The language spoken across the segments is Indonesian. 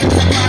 Sama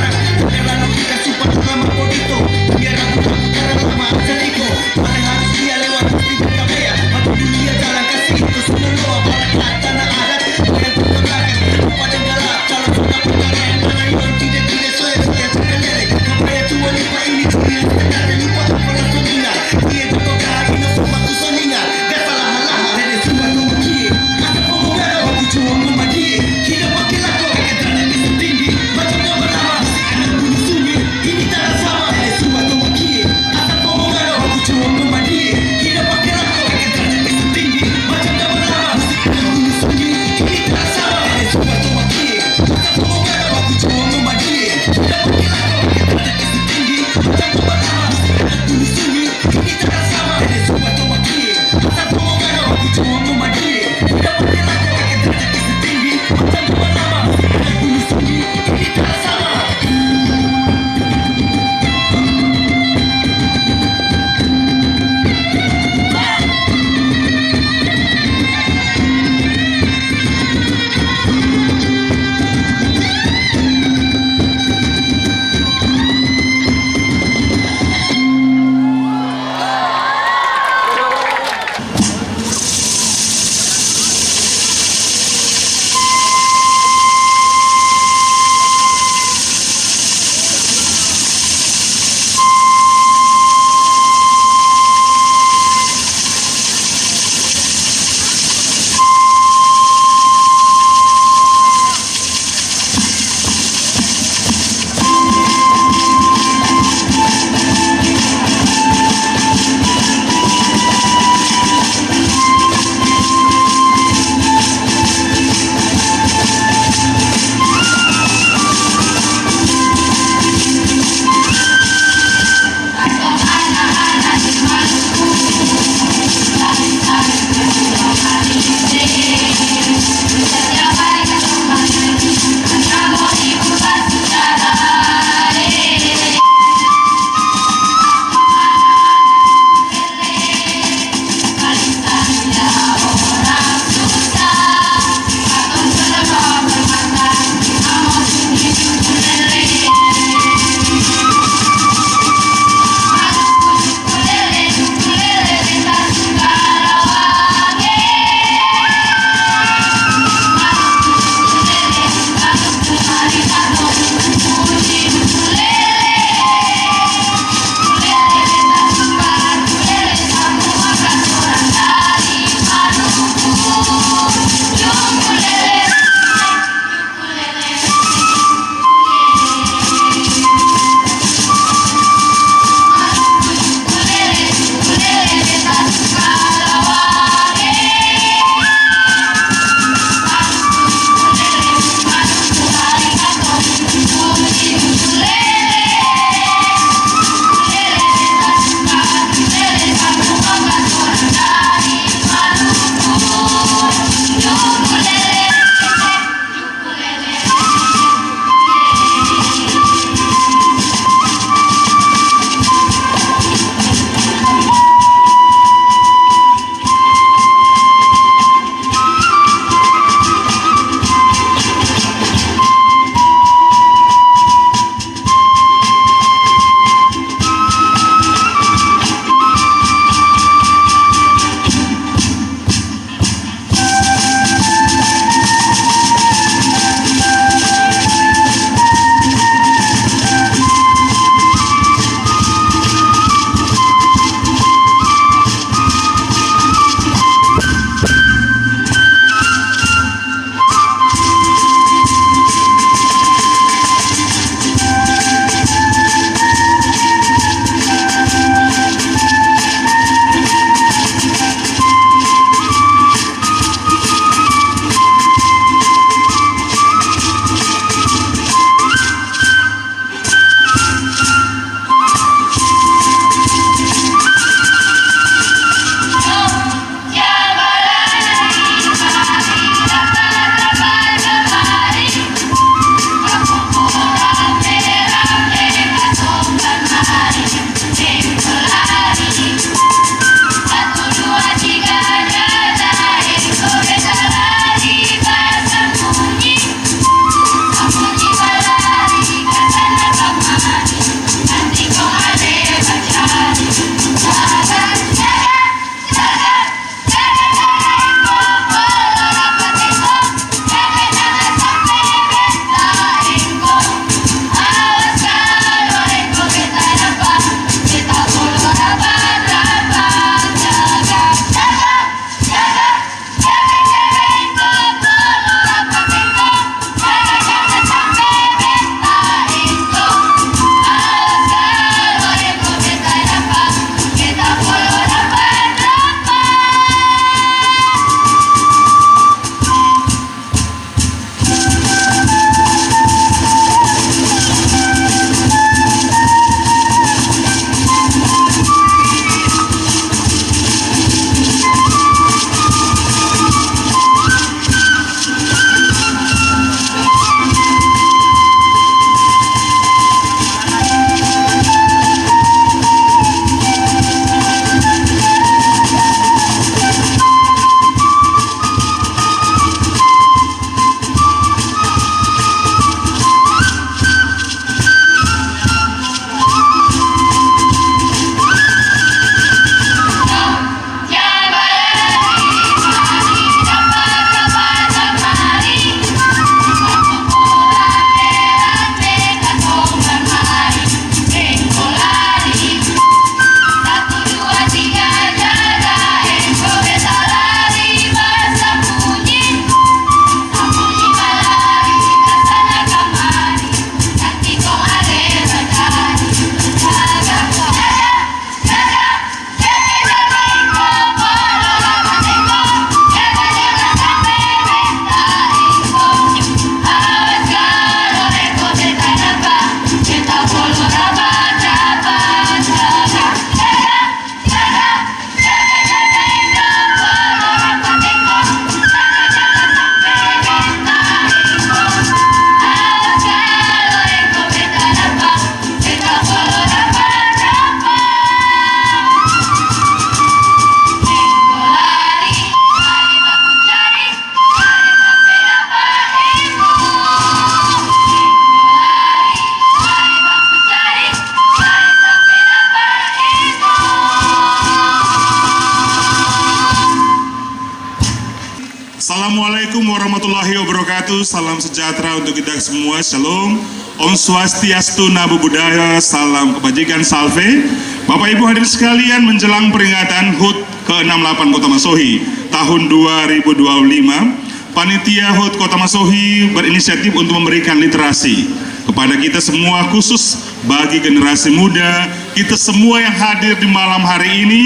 wabarakatuh. Salam sejahtera untuk kita semua. Shalom. Om Swastiastu, Namo Buddhaya. Salam kebajikan, salve. Bapak Ibu hadirin sekalian, menjelang peringatan HUT ke-68 Kota Masohi tahun 2025, Panitia HUT Kota Masohi berinisiatif untuk memberikan literasi kepada kita semua, khusus bagi generasi muda, kita semua yang hadir di malam hari ini,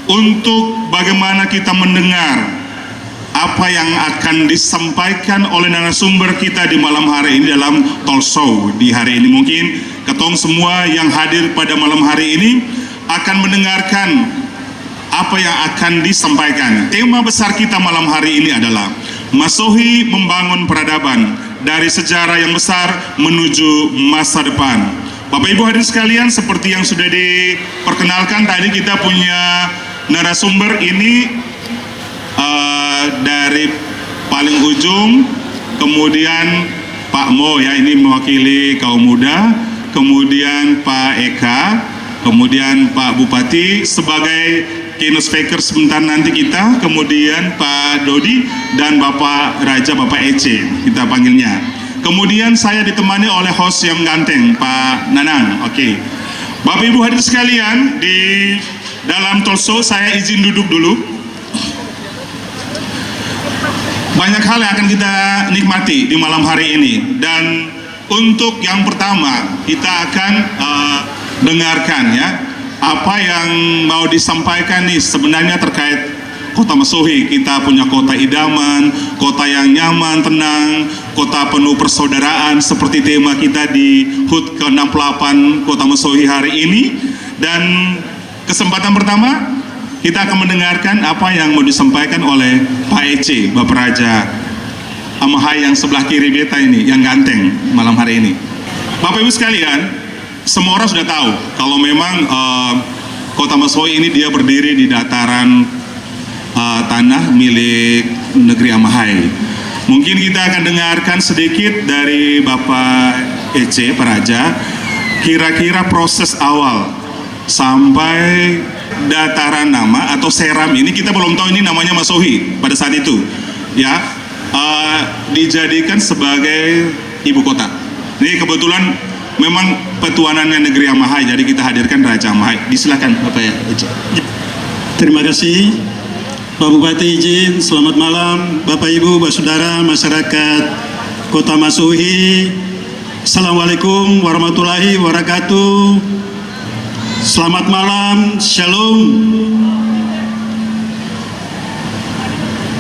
untuk bagaimana kita mendengar apa yang akan disampaikan oleh narasumber kita di malam hari ini dalam talk show di hari ini. Mungkin ketong semua yang hadir pada malam hari ini akan mendengarkan apa yang akan disampaikan. Tema besar kita malam hari ini adalah Masohi membangun peradaban dari sejarah yang besar menuju masa depan. Bapak Ibu hadirin sekalian, seperti yang sudah diperkenalkan tadi, kita punya narasumber ini dari paling ujung, kemudian Pak Mo, ya, ini mewakili kaum muda, kemudian Pak Eka, kemudian Pak Bupati sebagai keynote speaker sebentar nanti kita, kemudian Pak Dodi dan Bapak Raja, Bapak Ece kita panggilnya. Kemudian saya ditemani oleh host yang ganteng, Pak Nanang. Oke. Bapak Ibu hadirin sekalian, di dalam talk show saya izin duduk dulu. Banyak hal yang akan kita nikmati di malam hari ini, dan untuk yang pertama kita akan dengarkan, ya, apa yang mau disampaikan nih sebenarnya terkait Kota Masohi. Kita punya kota idaman, kota yang nyaman, tenang, kota penuh persaudaraan seperti tema kita di HUT ke-68 Kota Masohi hari ini. Dan kesempatan pertama kita akan mendengarkan apa yang mau disampaikan oleh Pak Ece, Bapak Raja Amahai yang sebelah kiri beta ini, yang ganteng malam hari ini. Bapak Ibu sekalian, semua orang sudah tahu kalau memang Kota Masohi ini dia berdiri di dataran tanah milik negeri Amahai. Mungkin kita akan dengarkan sedikit dari Bapak Ece, Pak Raja, kira-kira proses awal sampai dataran nama atau seram ini. Kita belum tahu ini namanya Masohi pada saat itu, ya, dijadikan sebagai ibu kota. Ini kebetulan memang petuanannya negeri Amahai, jadi kita hadirkan Raja Amahai. Disilakan Bapak ya. Terima kasih Pak Bupati. Izin selamat malam Bapak Ibu, Bapak Saudara, masyarakat Kota Masohi. Assalamualaikum warahmatullahi wabarakatuh. Selamat malam, shalom.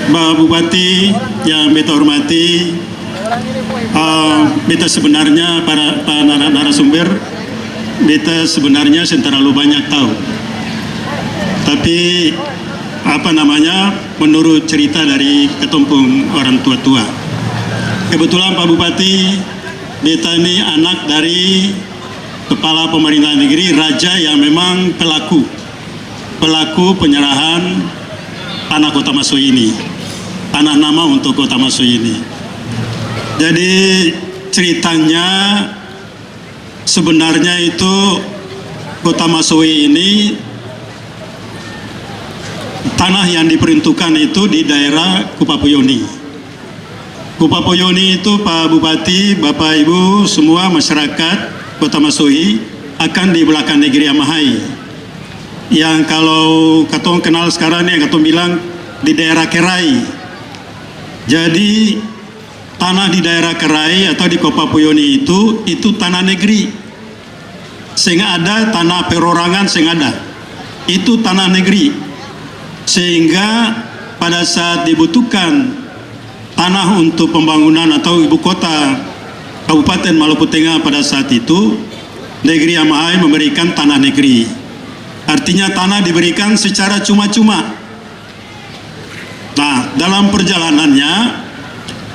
Bapak Bupati yang beta hormati, beta sebenarnya para narasumber, beta sebenarnya terlalu banyak tahu. Tapi menurut cerita dari ketumpung orang tua-tua. Kebetulan Pak Bupati, beta ini anak dari Kepala Pemerintahan Negeri, Raja yang memang pelaku penyerahan tanah Kota Masohi ini, tanah nama untuk Kota Masohi ini. Jadi ceritanya sebenarnya itu Kota Masohi ini tanah yang diperuntukkan itu di daerah Kupapuyoni. Kupapuyoni itu Pak Bupati, Bapak Ibu semua masyarakat Kota Masohi akan di belakang negeri Amahai, yang kalau katong kenal sekarang yang katong bilang di daerah Kerai. Jadi tanah di daerah Kerai atau di Kupapuyoni itu tanah negeri. Sehingga ada tanah perorangan, sehingga ada itu tanah negeri. Sehingga pada saat dibutuhkan tanah untuk pembangunan atau ibu kota Kabupaten Maluku Tengah pada saat itu, negeri Amahai memberikan tanah negeri. Artinya tanah diberikan secara cuma-cuma. Nah, dalam perjalanannya,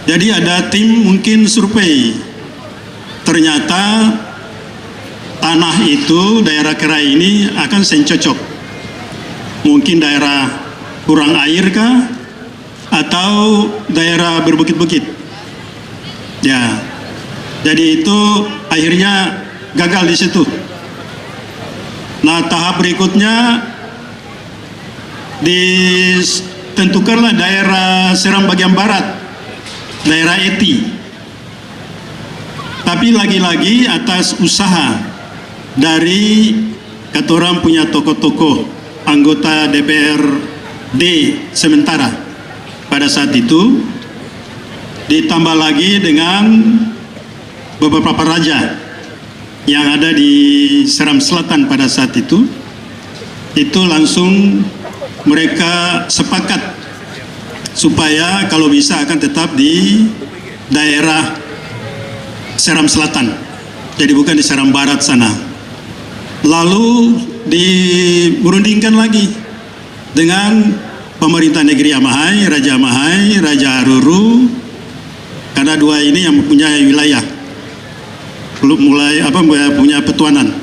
jadi ada tim mungkin survei. Ternyata tanah itu, daerah Kerai ini akan sencocok. Mungkin daerah kurang air kah? Atau daerah berbukit-bukit. Ya. Jadi itu akhirnya gagal di situ. Nah, tahap berikutnya ditentukanlah daerah Seram bagian barat daerah Eti. Tapi lagi-lagi atas usaha dari kata orang punya tokoh-tokoh anggota DPRD sementara pada saat itu, ditambah lagi dengan beberapa raja yang ada di Seram Selatan pada saat itu langsung mereka sepakat supaya kalau bisa akan tetap di daerah Seram Selatan, jadi bukan di Seram Barat sana. Lalu diberundingkan lagi dengan pemerintah negeri Amahai, Raja Aruru, karena dua ini yang mempunyai wilayah, belum mulai punya petuanan.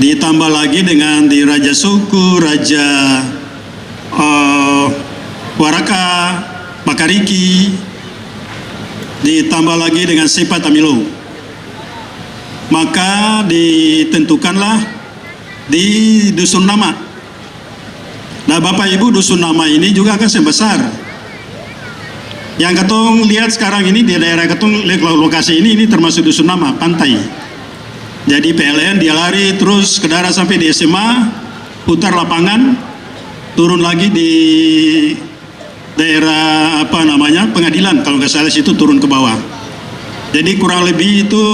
Ditambah lagi dengan di Raja Suku, Raja Waraka, Makariki, ditambah lagi dengan Sepat Amilo. Maka ditentukanlah di Dusun Nama. Nah, Bapak Ibu, Dusun Nama ini juga akan sebesar. Yang ketong lihat sekarang ini di daerah ketong lokasi ini termasuk Dusun Nama, pantai. Jadi PLN dia lari terus ke darat sampai di SMA, putar lapangan, turun lagi di daerah Pengadilan, kalau nggak salah situ turun ke bawah. Jadi kurang lebih itu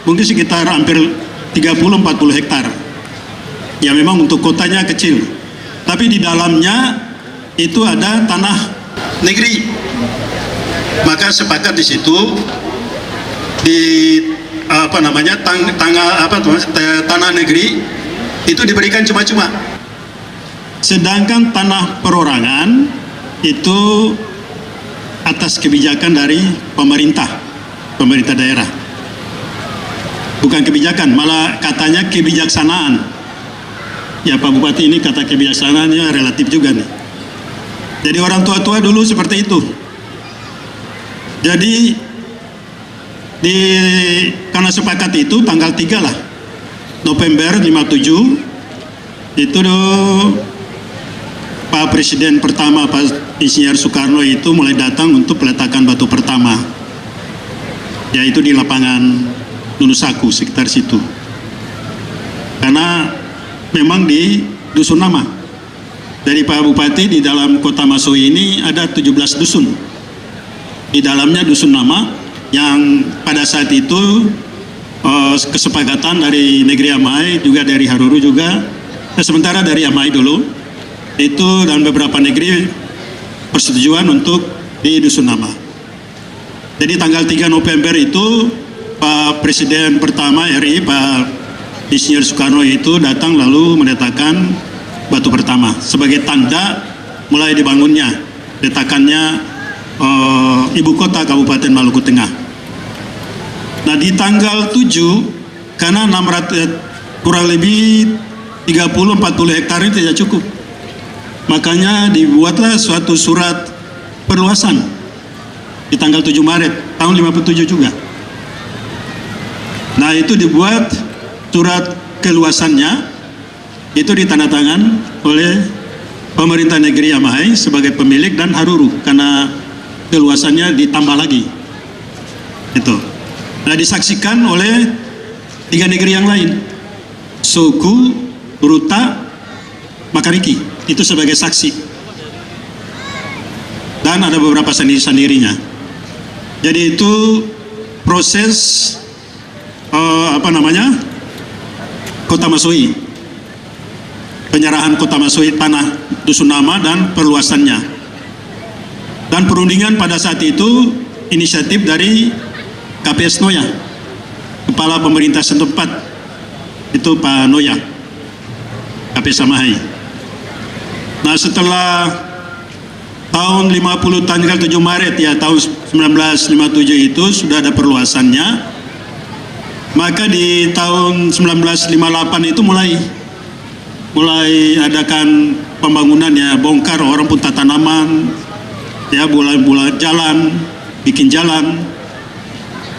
mungkin sekitar hampir 30-40 hektar. Ya memang untuk kotanya kecil, tapi di dalamnya itu ada tanah negeri. Maka sepakat di situ di tanah negeri itu diberikan cuma-cuma. Sedangkan tanah perorangan itu atas kebijakan dari pemerintah daerah. Bukan kebijakan, malah katanya kebijaksanaan. Ya Pak Bupati, ini kata kebijaksanaannya relatif juga nih. Jadi orang tua-tua dulu seperti itu. Jadi karena sepakat itu tanggal 3 lah November 57 itu Pak Presiden pertama Pak Insinyur Soekarno itu mulai datang untuk peletakan batu pertama, yaitu di lapangan Nunusaku sekitar situ. Karena memang di Dusun Nama. Dari Pak Bupati di dalam Kota Masui ini ada 17 dusun. Di dalamnya Dusun Nama yang pada saat itu kesepakatan dari negeri Amahai, juga dari Haruru juga, sementara dari Amahai dulu itu dan beberapa negeri persetujuan untuk di Dusun Nama. Jadi tanggal 3 November itu Pak Presiden pertama RI Pak Insinyur Soekarno itu datang lalu menetapkan batu pertama sebagai tanda mulai dibangunnya letakannya ibu kota Kabupaten Maluku Tengah. Nah di tanggal 7 karena 600 kurang lebih 30-40 hektar itu tidak cukup, makanya dibuatlah suatu surat perluasan di tanggal 7 Maret tahun 57 juga. Nah itu dibuat surat keluasannya, itu ditandatangan oleh pemerintah negeri Amahai sebagai pemilik dan Haruru karena keluasannya ditambah lagi. Itu. Nah disaksikan oleh 3 negeri yang lain, Suku, Ruta, Makariki, itu sebagai saksi. Dan ada beberapa sendiri-sendirinya. Jadi itu proses Kota Masui, penyerahan Kota Masui tanah Dusun Nama dan perluasannya. Dan perundingan pada saat itu inisiatif dari KPS Noya, kepala pemerintah setempat itu Pak Noya, KPS Amahai. Nah setelah tahun 50 tanggal 7 Maret ya tahun 1957 itu sudah ada perluasannya. Maka di tahun 1958 itu mulai adakan pembangunan ya, bongkar orang pun tanaman ya, bulan jalan, bikin jalan.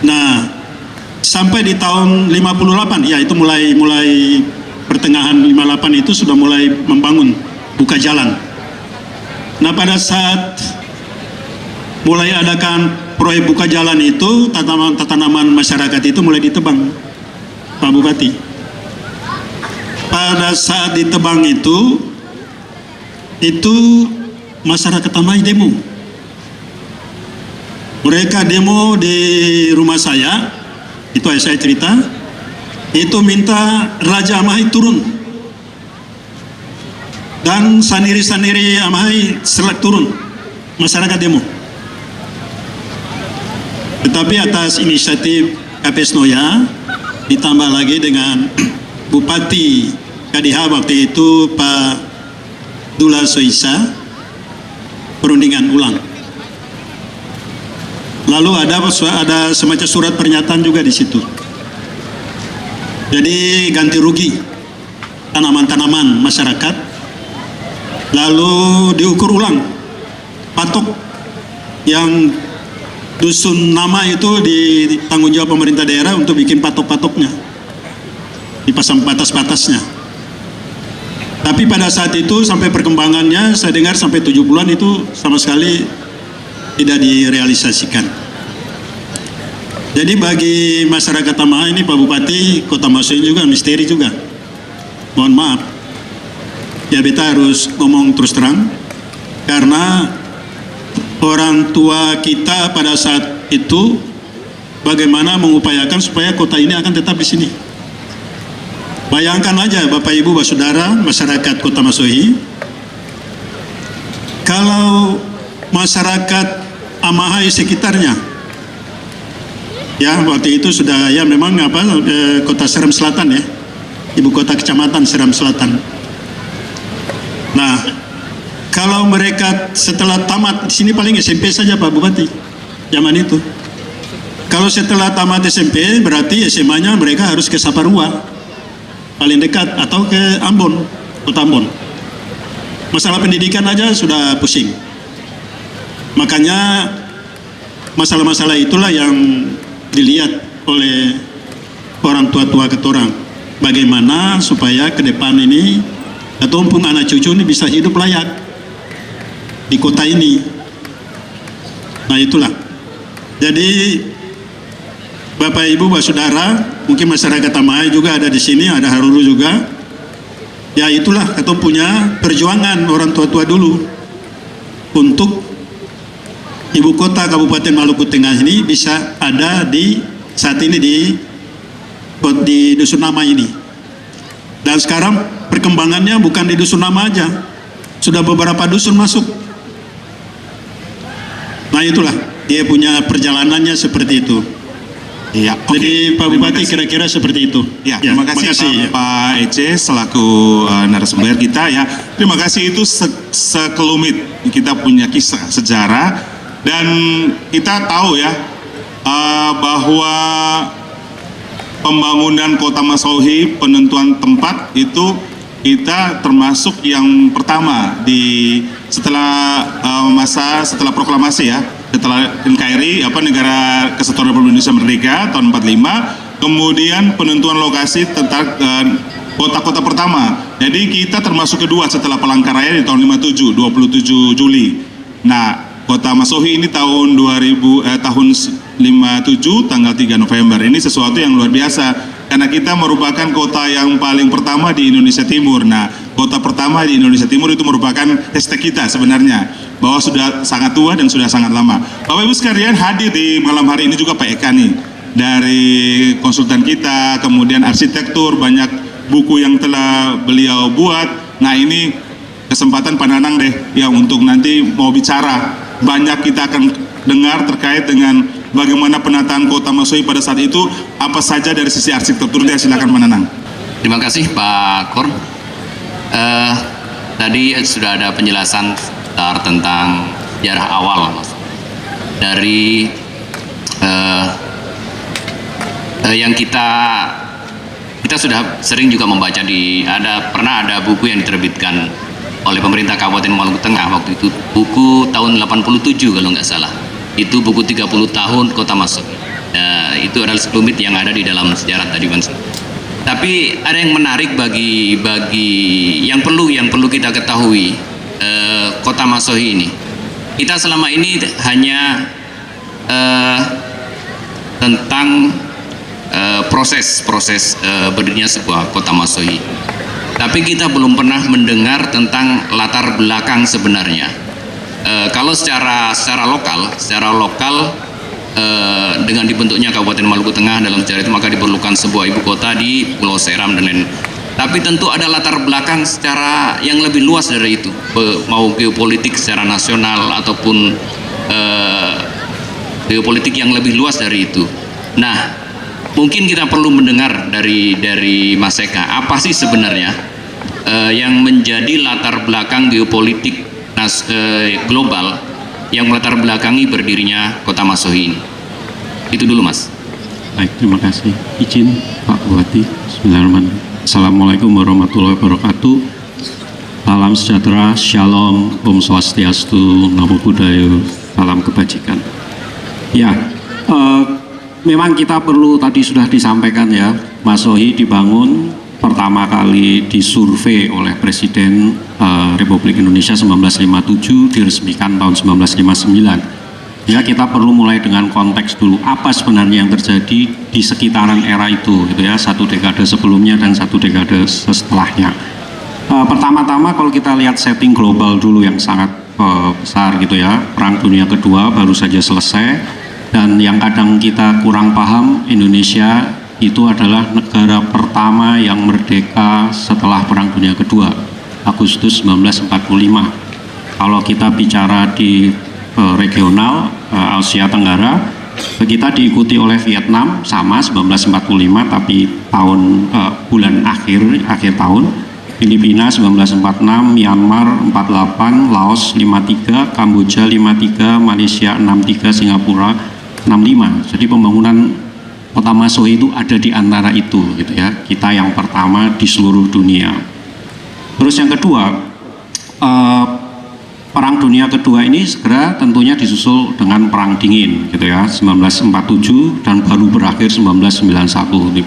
Nah sampai di tahun 58 ya itu mulai pertengahan 58 itu sudah mulai membangun, buka jalan. Nah pada saat mulai adakan proyek buka jalan itu, tanaman masyarakat itu mulai ditebang, Pak Bupati. Pada saat ditebang itu masyarakat Amai demo. Mereka demo di rumah saya, itu saya cerita, itu minta Raja Amai turun. Dan saniri-saniri Amai selek turun, masyarakat demo. Tetapi atas inisiatif KPS Noya, ditambah lagi dengan Bupati KDH waktu itu Pak Dula Soisa, perundingan ulang. Lalu ada semacam surat pernyataan juga di situ. Jadi ganti rugi tanaman-tanaman masyarakat, lalu diukur ulang patok yang dusun nama itu ditanggung jawab pemerintah daerah untuk bikin patok-patoknya, dipasang batas-batasnya. Tapi pada saat itu sampai perkembangannya saya dengar sampai 70-an itu sama sekali tidak direalisasikan. Jadi bagi masyarakat Amai ini Pak Bupati, Kota Masohi juga misteri juga. Mohon maaf, ya beta harus ngomong terus terang, karena orang tua kita pada saat itu bagaimana mengupayakan supaya kota ini akan tetap di sini. Bayangkan aja Bapak Ibu Saudara masyarakat Kota Masohi, kalau masyarakat Amahai sekitarnya, ya waktu itu sudah ya memang Kota Seram Selatan ya, ibu kota kecamatan Seram Selatan. Nah, kalau mereka setelah tamat di sini paling SMP saja Pak Bupati zaman itu. Kalau setelah tamat SMP berarti SMA-nya mereka harus ke Saparua paling dekat atau ke Ambon, Kota Ambon. Masalah pendidikan aja sudah pusing. Makanya masalah-masalah itulah yang dilihat oleh orang tua-tua ketorang. Bagaimana supaya ke depan ini ketumpung anak cucu ini bisa hidup layak di kota ini. Nah itulah. Jadi Bapak Ibu Saudara, mungkin masyarakat Amai juga ada di sini, ada Haruru juga. Ya itulah atau punya perjuangan orang tua-tua dulu untuk ibu kota Kabupaten Maluku Tengah ini bisa ada di saat ini di Dusun Nama ini. Dan sekarang perkembangannya bukan di Dusun Nama aja, sudah beberapa dusun masuk. Nah itulah dia punya perjalanannya seperti itu. Iya. Jadi Pak Bupati kira-kira seperti itu. Ya, terima kasih Pak Ece selaku narasumber kita ya. Terima kasih, itu sekelumit kita punya kisah sejarah dan kita tahu ya bahwa pembangunan Kota Masohi, penentuan tempat itu kita termasuk yang pertama setelah proklamasi ya, setelah NKRI Negara Kesatuan Republik Indonesia Merdeka tahun 45, kemudian penentuan lokasi tentang kota-kota pertama. Jadi kita termasuk kedua setelah Palangkaraya di tahun 57 Juli. Nah, Kota Masohi ini tahun 57 tanggal 3 November. Ini sesuatu yang luar biasa karena kita merupakan kota yang paling pertama di Indonesia Timur. Nah, kota pertama di Indonesia Timur itu merupakan hashtag kita sebenarnya, bahwa sudah sangat tua dan sudah sangat lama. Bapak Ibu sekalian, hadir di malam hari ini juga Pak Eka nih, dari konsultan kita, kemudian arsitektur, banyak buku yang telah beliau buat. Nah, ini kesempatan Pak Nanang deh yang untuk nanti mau bicara. Banyak kita akan dengar terkait dengan bagaimana penataan Kota Masohi pada saat itu, apa saja dari sisi arsitekturnya. Silakan Pak Nanang. Terima kasih Pak Kor. Tadi sudah ada penjelasan tentang sejarah awal dari yang kita sudah sering juga membaca pernah ada buku yang diterbitkan oleh pemerintah Kabupaten Maluku Tengah waktu itu, buku tahun 87 kalau nggak salah. Itu buku 30 tahun Kota Masohi. Itu adalah sekelumit yang ada di dalam sejarah tadi Bang. Tapi ada yang menarik bagi yang perlu kita ketahui Kota Masohi ini. kita selama ini hanya tentang proses berdirinya sebuah kota Masohi. Tapi kita belum pernah mendengar tentang latar belakang sebenarnya. Kalau secara lokal dengan dibentuknya Kabupaten Maluku Tengah dalam sejarah itu, maka diperlukan sebuah ibu kota di Pulau Seram dan lain. Tapi tentu ada latar belakang secara yang lebih luas dari itu, mau geopolitik secara nasional ataupun geopolitik yang lebih luas dari itu. Nah, mungkin kita perlu mendengar dari Mas Eka, apa sih sebenarnya yang menjadi latar belakang geopolitik global yang melatar belakangi berdirinya kota Masohi ini. Itu dulu, Mas. Baik, terima kasih. Izin Pak Bupati. Bismillahirrahmanirrahim. Assalamualaikum warahmatullahi wabarakatuh. Salam sejahtera, Shalom, Om Swastiastu, Namo Buddhaya, salam kebajikan. Ya, memang kita perlu, tadi sudah disampaikan ya, Masohi dibangun pertama kali disurvei oleh Presiden Republik Indonesia 1957, diresmikan tahun 1959. Ya, kita perlu mulai dengan konteks dulu, apa sebenarnya yang terjadi di sekitaran era itu, gitu ya, satu dekade sebelumnya dan satu dekade setelahnya. Pertama-tama kalau kita lihat setting global dulu yang sangat besar gitu ya, Perang Dunia Kedua baru saja selesai, dan yang kadang kita kurang paham, Indonesia itu adalah negara pertama yang merdeka setelah Perang Dunia Kedua, Agustus 1945. Kalau kita bicara di regional Asia Tenggara, kita diikuti oleh Vietnam sama 1945, tapi bulan akhir tahun. Filipina 1946, Myanmar 48, Laos 53, Kamboja 53, Malaysia 63, Singapura 65. Jadi pembangunan kota Masohi itu ada di antara itu, gitu ya. Kita yang pertama di seluruh dunia. Terus yang kedua, Perang Dunia Kedua ini segera tentunya disusul dengan Perang Dingin, gitu ya, 1947 dan baru berakhir 1991. Ini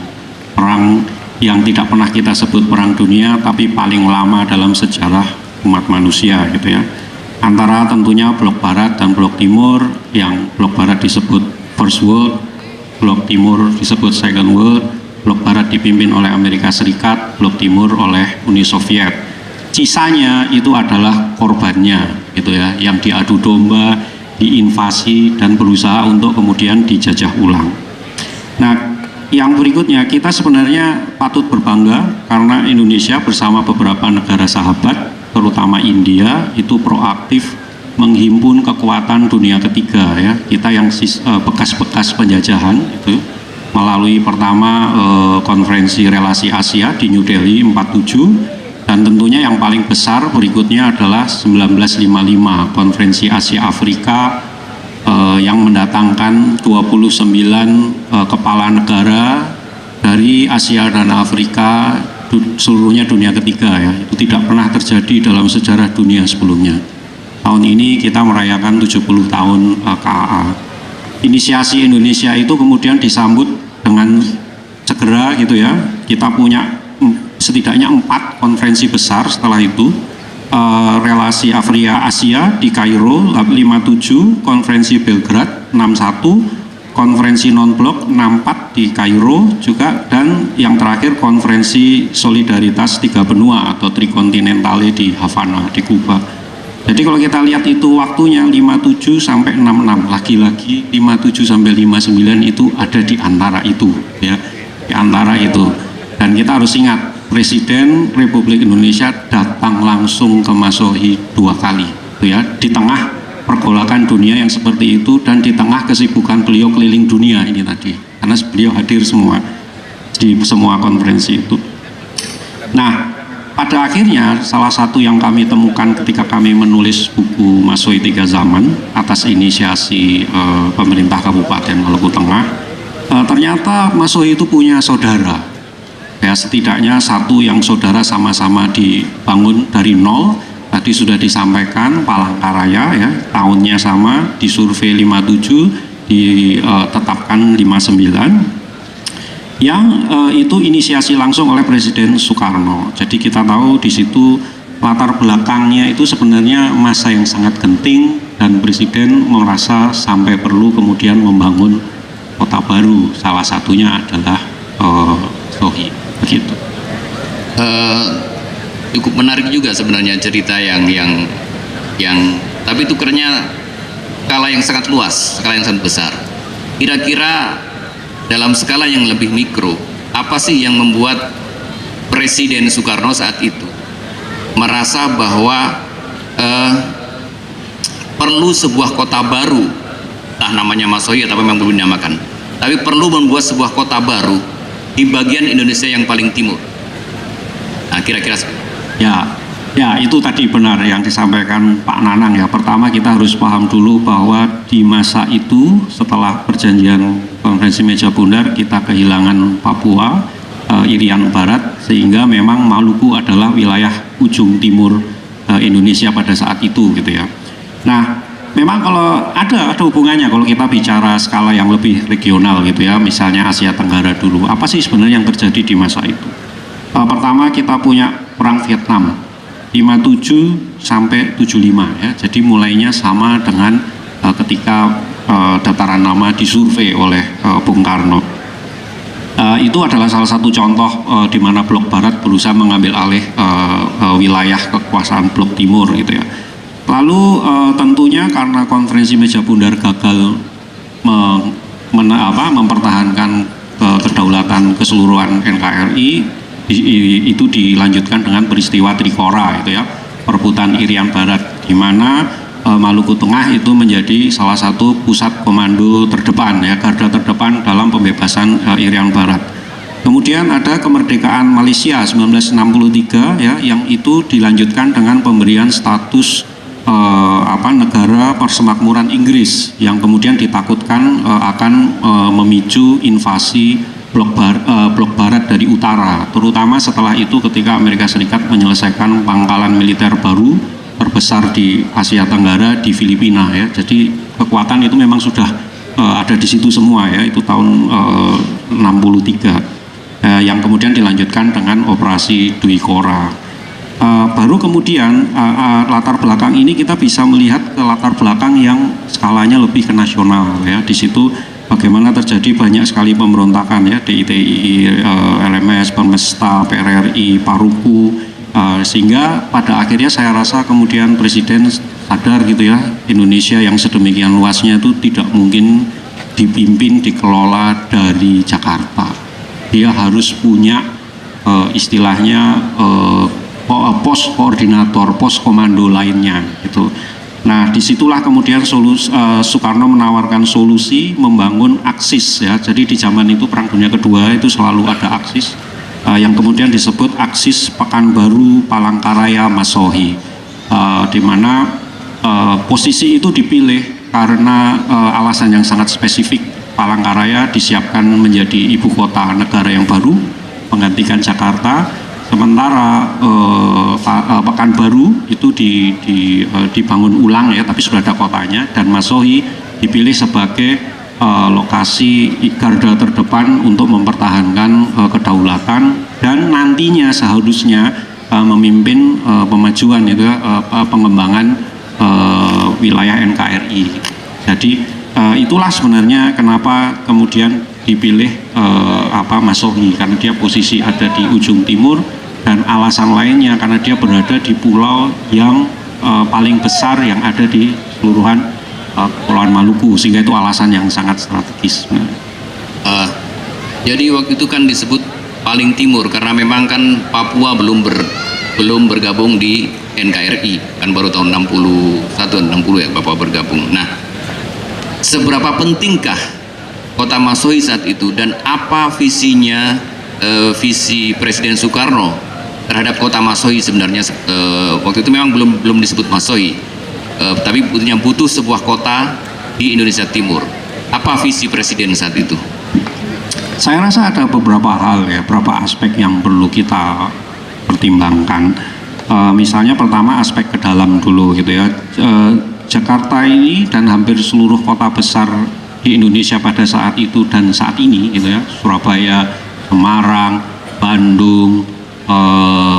perang yang tidak pernah kita sebut Perang Dunia, tapi paling lama dalam sejarah umat manusia, gitu ya. Antara tentunya Blok Barat dan Blok Timur, yang Blok Barat disebut First World, Blok Timur disebut Second World. Blok Barat dipimpin oleh Amerika Serikat, Blok Timur oleh Uni Soviet. Sisanya itu adalah korbannya, gitu ya, yang diadu domba, diinvasi dan berusaha untuk kemudian dijajah ulang. Nah, yang berikutnya kita sebenarnya patut berbangga karena Indonesia bersama beberapa negara sahabat, terutama India, itu proaktif menghimpun kekuatan dunia ketiga ya. Kita yang bekas-bekas penjajahan itu melalui pertama konferensi relasi Asia di New Delhi 47. Dan tentunya yang paling besar berikutnya adalah 1955, konferensi Asia Afrika yang mendatangkan 29 kepala negara dari Asia dan Afrika, seluruhnya dunia ketiga ya. Itu tidak pernah terjadi dalam sejarah dunia sebelumnya. Tahun ini kita merayakan 70 tahun KAA. Inisiasi Indonesia itu kemudian disambut dengan segera, gitu ya. Kita punya setidaknya 4 konferensi besar setelah itu. Relasi Afrika Asia di Kairo 57, konferensi Belgrade 61, konferensi non-blok 64 di Kairo juga, dan yang terakhir konferensi solidaritas tiga benua atau trikontinentale di Havana di Kuba. Jadi kalau kita lihat itu waktunya 57 sampai 66, lagi-lagi 57 sampai 59 itu ada di antara itu ya, di antara itu. Dan kita harus ingat, Presiden Republik Indonesia datang langsung ke Masohi 2 kali, ya, di tengah pergolakan dunia yang seperti itu dan di tengah kesibukan beliau keliling dunia ini tadi, karena beliau hadir semua di semua konferensi itu. Nah, pada akhirnya salah satu yang kami temukan ketika kami menulis buku Masohi 3 Zaman atas inisiasi pemerintah Kabupaten Maluku Tengah, ternyata Masohi itu punya saudara. Ya, setidaknya satu yang saudara sama-sama dibangun dari nol. Tadi sudah disampaikan Palangkaraya ya, tahunnya sama, di survei 57, ditetapkan 59. Yang itu inisiasi langsung oleh Presiden Soekarno. Jadi kita tahu di situ latar belakangnya itu sebenarnya masa yang sangat genting dan Presiden merasa sampai perlu kemudian membangun kota baru, salah satunya adalah Sohi, begitu. Cukup menarik juga sebenarnya cerita yang tapi tukernya skala yang sangat luas, skala yang sangat besar. Kira-kira dalam skala yang lebih mikro, apa sih yang membuat Presiden Soekarno saat itu merasa bahwa perlu sebuah kota baru, entah namanya Masohi atau memang belum dinamakan, tapi perlu membuat sebuah kota baru di bagian Indonesia yang paling timur? Nah, kira-kira Ya, itu tadi benar yang disampaikan Pak Nanang ya. Pertama kita harus paham dulu bahwa di masa itu setelah perjanjian Konferensi Meja Bundar kita kehilangan Papua, Irian Barat, sehingga memang Maluku adalah wilayah ujung timur Indonesia pada saat itu gitu ya. Nah, memang kalau ada hubungannya kalau kita bicara skala yang lebih regional gitu ya, misalnya Asia Tenggara dulu. Apa sih sebenarnya yang terjadi di masa itu? Pertama kita punya perang Vietnam 57 sampai 75 ya. Jadi mulainya sama dengan ketika dataran nama disurvei oleh Bung Karno. Itu adalah salah satu contoh di mana Blok Barat berusaha mengambil alih wilayah kekuasaan Blok Timur gitu ya. Lalu tentunya karena Konferensi Meja Bundar gagal mempertahankan kedaulatan keseluruhan NKRI, itu dilanjutkan dengan peristiwa Trikora itu ya, perebutan Irian Barat, di mana Maluku Tengah itu menjadi salah satu pusat komando terdepan ya, garda terdepan dalam pembebasan Irian Barat. Kemudian ada kemerdekaan Malaysia 1963 ya, yang itu dilanjutkan dengan pemberian status negara persemakmuran Inggris, yang kemudian ditakutkan akan memicu invasi Blok Barat dari utara, terutama setelah itu ketika Amerika Serikat menyelesaikan pangkalan militer baru terbesar di Asia Tenggara di Filipina ya. Jadi kekuatan itu memang sudah ada di situ semua ya, itu tahun 63 yang kemudian dilanjutkan dengan operasi Dwi Kora. Baru kemudian latar belakang ini kita bisa melihat ke latar belakang yang skalanya lebih ke nasional ya. Di situ bagaimana terjadi banyak sekali pemberontakan ya, DITI, LMS, Permesta, PRRI, Paruku, sehingga pada akhirnya saya rasa kemudian Presiden sadar gitu ya, Indonesia yang sedemikian luasnya itu tidak mungkin dipimpin, dikelola dari Jakarta. Dia harus punya istilahnya pos koordinator, pos komando lainnya gitu. Nah, disitulah kemudian Soekarno menawarkan solusi membangun Aksis ya. Jadi di zaman itu Perang Dunia Kedua itu selalu ada Aksis yang kemudian disebut Aksis Pekanbaru Palangkaraya Masohi, di mana posisi itu dipilih karena alasan yang sangat spesifik. Palangkaraya disiapkan menjadi ibu kota negara yang baru menggantikan Jakarta. Sementara Pekanbaru itu dibangun ulang ya, tapi sudah ada kotanya, dan Masohi dipilih sebagai lokasi garda terdepan untuk mempertahankan kedaulatan dan nantinya seharusnya memimpin pemajuan itu pengembangan wilayah NKRI. Jadi itulah sebenarnya kenapa kemudian dipilih Masohi, karena dia posisi ada di ujung timur, dan alasan lainnya karena dia berada di pulau yang paling besar yang ada di seluruhan Kepulauan Maluku, sehingga itu alasan yang sangat strategis. Jadi waktu itu kan disebut paling timur karena memang kan Papua belum bergabung di NKRI, kan baru tahun 61-60 ya Papua bergabung. Nah, seberapa pentingkah kota Masohi saat itu, dan apa visinya, visi Presiden Soekarno terhadap kota Masohi sebenarnya? Waktu itu memang belum disebut Masohi, tapi butuh sebuah kota di Indonesia Timur. Apa visi Presiden saat itu? Saya rasa ada beberapa hal ya, beberapa aspek yang perlu kita pertimbangkan. Misalnya pertama aspek ke dalam dulu gitu ya. Jakarta ini dan hampir seluruh kota besar di Indonesia pada saat itu dan saat ini gitu ya, Surabaya, Semarang, Bandung,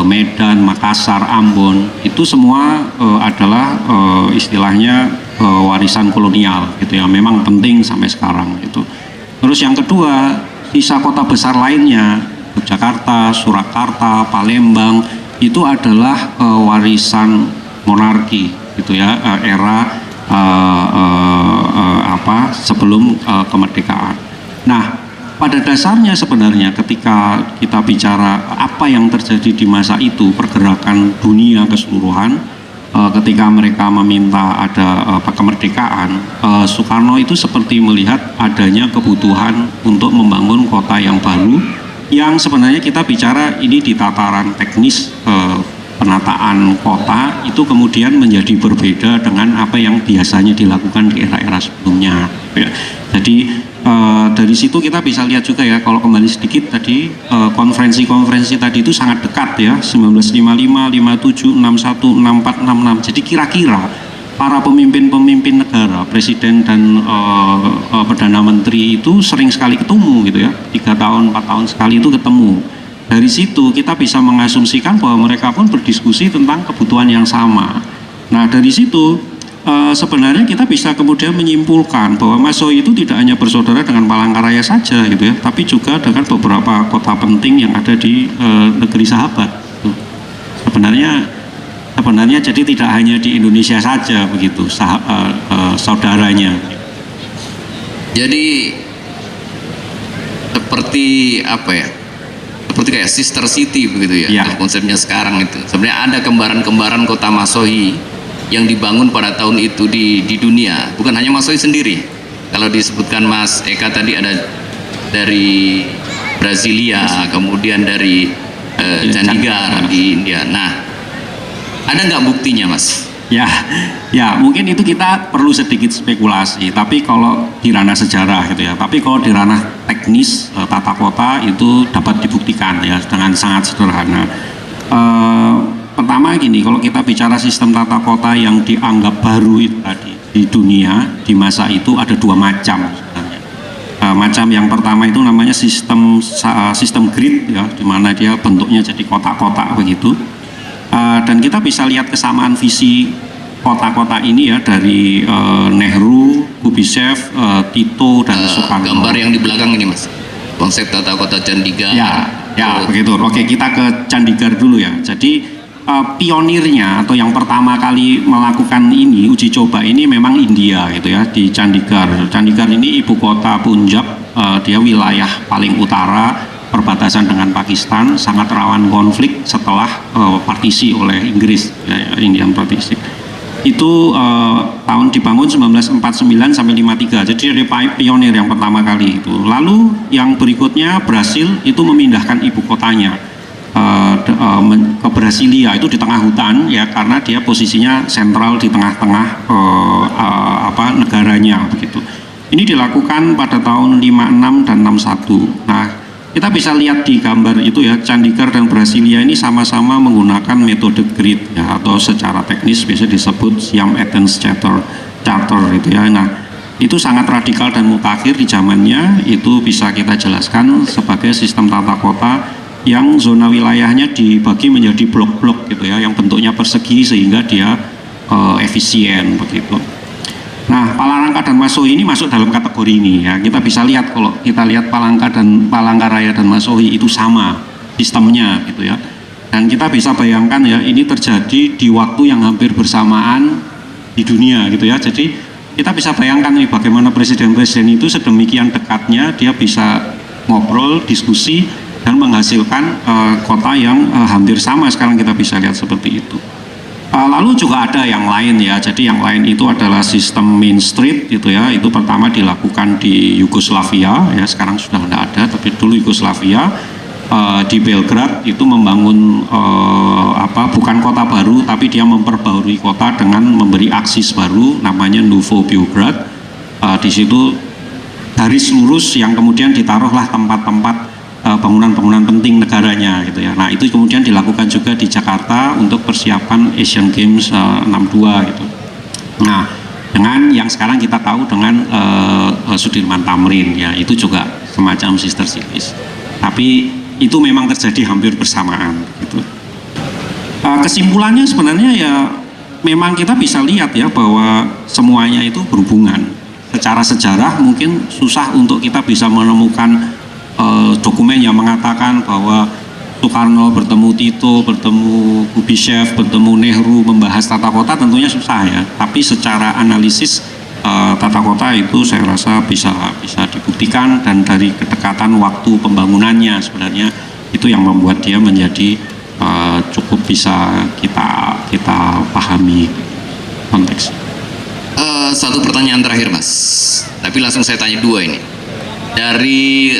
Medan, Makassar, Ambon, itu semua adalah istilahnya warisan kolonial gitu ya, memang penting sampai sekarang itu. Terus yang kedua, sisa kota besar lainnya, Yogyakarta, Surakarta, Palembang, itu adalah warisan monarki gitu ya, era sebelum kemerdekaan. Nah, pada dasarnya sebenarnya ketika kita bicara apa yang terjadi di masa itu, pergerakan dunia keseluruhan, ketika mereka meminta ada kemerdekaan, Soekarno itu seperti melihat adanya kebutuhan untuk membangun kota yang baru, yang sebenarnya kita bicara ini di tataran teknis penataan kota itu kemudian menjadi berbeda dengan apa yang biasanya dilakukan di era-era sebelumnya. Jadi dari situ kita bisa lihat juga ya, kalau kembali sedikit tadi, konferensi-konferensi tadi itu sangat dekat ya, 1955, 57, 61, 64, 66. Jadi kira-kira para pemimpin-pemimpin negara, presiden dan perdana menteri itu sering sekali ketemu gitu ya, 3 tahun, 4 tahun sekali itu ketemu. Dari situ kita bisa mengasumsikan bahwa mereka pun berdiskusi tentang kebutuhan yang sama. Nah, dari situ sebenarnya kita bisa kemudian menyimpulkan bahwa Mas Sohi itu tidak hanya bersaudara dengan Palangkaraya saja gitu ya, tapi juga dengan beberapa kota penting yang ada di negeri sahabat. Sebenarnya jadi tidak hanya di Indonesia saja begitu saudaranya. Jadi seperti apa ya? Seperti kayak sister city begitu ya, Ya. konsepnya sekarang itu. Sebenarnya ada kembaran-kembaran kota Masohi yang dibangun pada tahun itu di dunia, bukan hanya Masohi sendiri. Kalau disebutkan Mas Eka tadi ada dari Brasilia, kemudian dari Chandigarh di India. Nah, ada nggak buktinya, Mas? Ya, mungkin itu kita perlu sedikit spekulasi. Tapi kalau di ranah sejarah gitu ya, tapi kalau di ranah teknis tata kota itu dapat dibuktikan ya dengan sangat sederhana. Pertama gini, kalau kita bicara sistem tata kota yang dianggap baru itu tadi di dunia di masa itu ada 2 macam sebenarnya. Macam yang pertama itu namanya sistem grid ya, di mana dia bentuknya jadi kotak-kotak begitu. Dan kita bisa lihat kesamaan visi kota-kota ini ya dari Nehru, Kubitschek, Tito dan Soekarno. Gambar yang di belakang ini, Mas, konsep tata kota Chandigarh. Ya begitu. Oke, kita ke Chandigarh dulu ya. Jadi pionirnya atau yang pertama kali melakukan ini uji coba ini memang India gitu ya, di Chandigarh. Chandigarh ini ibu kota Punjab, dia wilayah paling utara perbatasan dengan Pakistan, sangat rawan konflik setelah partisi oleh Inggris ya, Indian Partisi. Itu tahun dibangun 1949 sampai 53. Jadi dari pionir yang pertama kali itu. Lalu yang berikutnya Brasil itu memindahkan ibu kotanya ke Brasilia, itu di tengah hutan ya, karena dia posisinya sentral di tengah-tengah negaranya begitu. Ini dilakukan pada tahun 56 dan 61. Nah, kita bisa lihat di gambar itu ya, Chandigarh dan Brasilia ini sama-sama menggunakan metode grid ya, atau secara teknis biasa disebut Siam-Athens Charter gitu ya. Nah, itu sangat radikal dan mutakhir di zamannya. Itu bisa kita jelaskan sebagai sistem tata kota yang zona wilayahnya dibagi menjadi blok-blok gitu ya, yang bentuknya persegi sehingga dia efisien begitu. Nah, Palangka dan Masohi ini masuk dalam kategori ini ya. Kita bisa lihat, kalau kita lihat Palangkaraya dan Masohi itu sama sistemnya gitu ya. Dan kita bisa bayangkan ya, ini terjadi di waktu yang hampir bersamaan di dunia gitu ya. Jadi kita bisa bayangkan nih bagaimana presiden-presiden itu sedemikian dekatnya dia bisa ngobrol, diskusi dan menghasilkan kota yang hampir sama. Sekarang kita bisa lihat seperti itu. Lalu juga ada yang lain ya, jadi yang lain itu adalah sistem Main Street gitu ya. Itu pertama dilakukan di Yugoslavia ya, sekarang sudah tidak ada, tapi dulu Yugoslavia di Belgrade itu membangun bukan kota baru, tapi dia memperbarui kota dengan memberi aksis baru namanya Novo Beograd. Di situ garis lurus yang kemudian ditaruhlah tempat-tempat bangunan-bangunan penting negaranya gitu ya. Nah, itu kemudian dilakukan juga di Jakarta untuk persiapan Asian Games 62 gitu. Nah, dengan yang sekarang kita tahu dengan Sudirman Tamrin ya, itu juga semacam sister cities. Tapi itu memang terjadi hampir bersamaan gitu. Kesimpulannya sebenarnya ya memang kita bisa lihat ya bahwa semuanya itu berhubungan. Secara sejarah mungkin susah untuk kita bisa menemukan dokumen yang mengatakan bahwa Soekarno bertemu Tito, bertemu Kubishev, bertemu Nehru membahas tata kota, tentunya susah ya. Tapi secara analisis tata kota itu saya rasa bisa dibuktikan, dan dari kedekatan waktu pembangunannya sebenarnya itu yang membuat dia menjadi cukup bisa kita pahami konteks. Satu pertanyaan terakhir Mas, tapi langsung saya tanya dua ini. Dari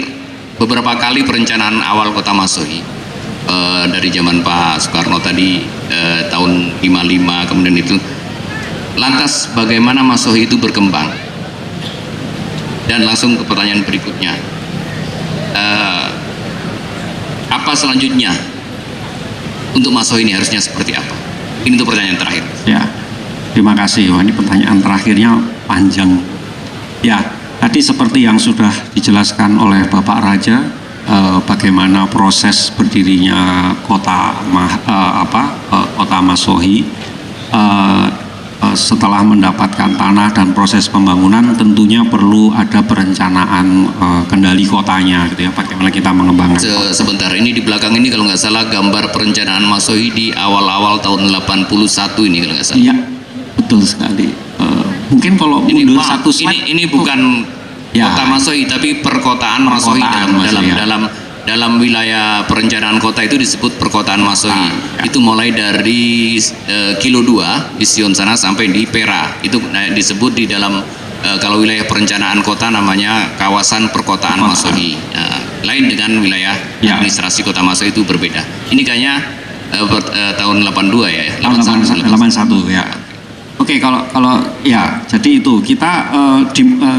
beberapa kali perencanaan awal Kota Masohi, dari zaman Pak Soekarno tadi tahun 55, kemudian itu, lantas bagaimana Masohi itu berkembang? Dan langsung ke pertanyaan berikutnya, apa selanjutnya untuk Masohi ini harusnya seperti apa? Ini untuk pertanyaan terakhir. Ya, terima kasih. Wah, ini pertanyaan terakhirnya panjang. Ya, tadi seperti yang sudah dijelaskan oleh Bapak Raja, bagaimana proses berdirinya kota Masohi. Setelah mendapatkan tanah dan proses pembangunan, tentunya perlu ada perencanaan kendali kotanya, gitu ya. Bagaimana kita mengembangkan. Sebentar, ini di belakang ini kalau nggak salah gambar perencanaan Masohi di awal-awal tahun 81 ini kalau nggak salah. Iya, betul sekali. Mungkin kalau ini, mundur satu slide. ini bukan ya, kota Masohi, tapi perkotaan Masohi dalam wilayah perencanaan kota itu disebut perkotaan Masohi. Itu mulai dari Kilo 2 di Sion sana sampai di Pera. Itu disebut di dalam kalau wilayah perencanaan kota namanya kawasan perkotaan Masohi. Lain dengan wilayah administrasi kota Masohi, itu berbeda. Ini kayaknya tahun 82 ya. 81 ya. Oke, kalau ya, jadi itu kita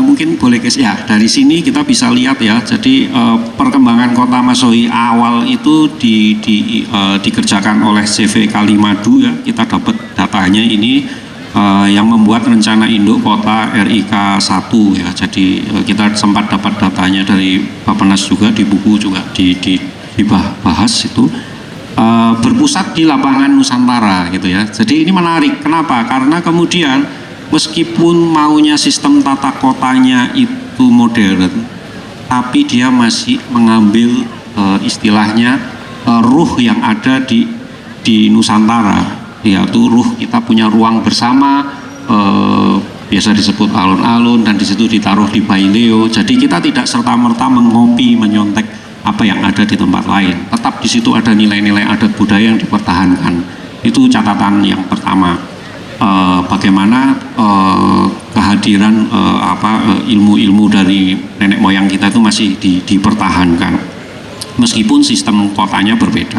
mungkin boleh guys ya, dari sini kita bisa lihat ya. Jadi perkembangan kota Masohi awal itu dikerjakan oleh CV Kalimadu ya. Kita dapat datanya ini yang membuat rencana induk kota RIK 1 ya. Jadi kita sempat dapat datanya dari Bappenas juga, di buku juga dibahas itu. Berpusat di lapangan Nusantara gitu ya. Jadi ini menarik. Kenapa? Karena kemudian meskipun maunya sistem tata kotanya itu modern, tapi dia masih mengambil istilahnya ruh yang ada di Nusantara, yaitu ruh kita punya ruang bersama, biasa disebut alun-alun, dan di situ ditaruh di Baileo. Jadi kita tidak serta-merta mengopi, menyontek apa yang ada di tempat lain. Tetap di situ ada nilai-nilai adat budaya yang dipertahankan. Itu catatan yang pertama. Bagaimana kehadiran ilmu-ilmu dari nenek moyang kita itu masih dipertahankan, meskipun sistem kotanya berbeda.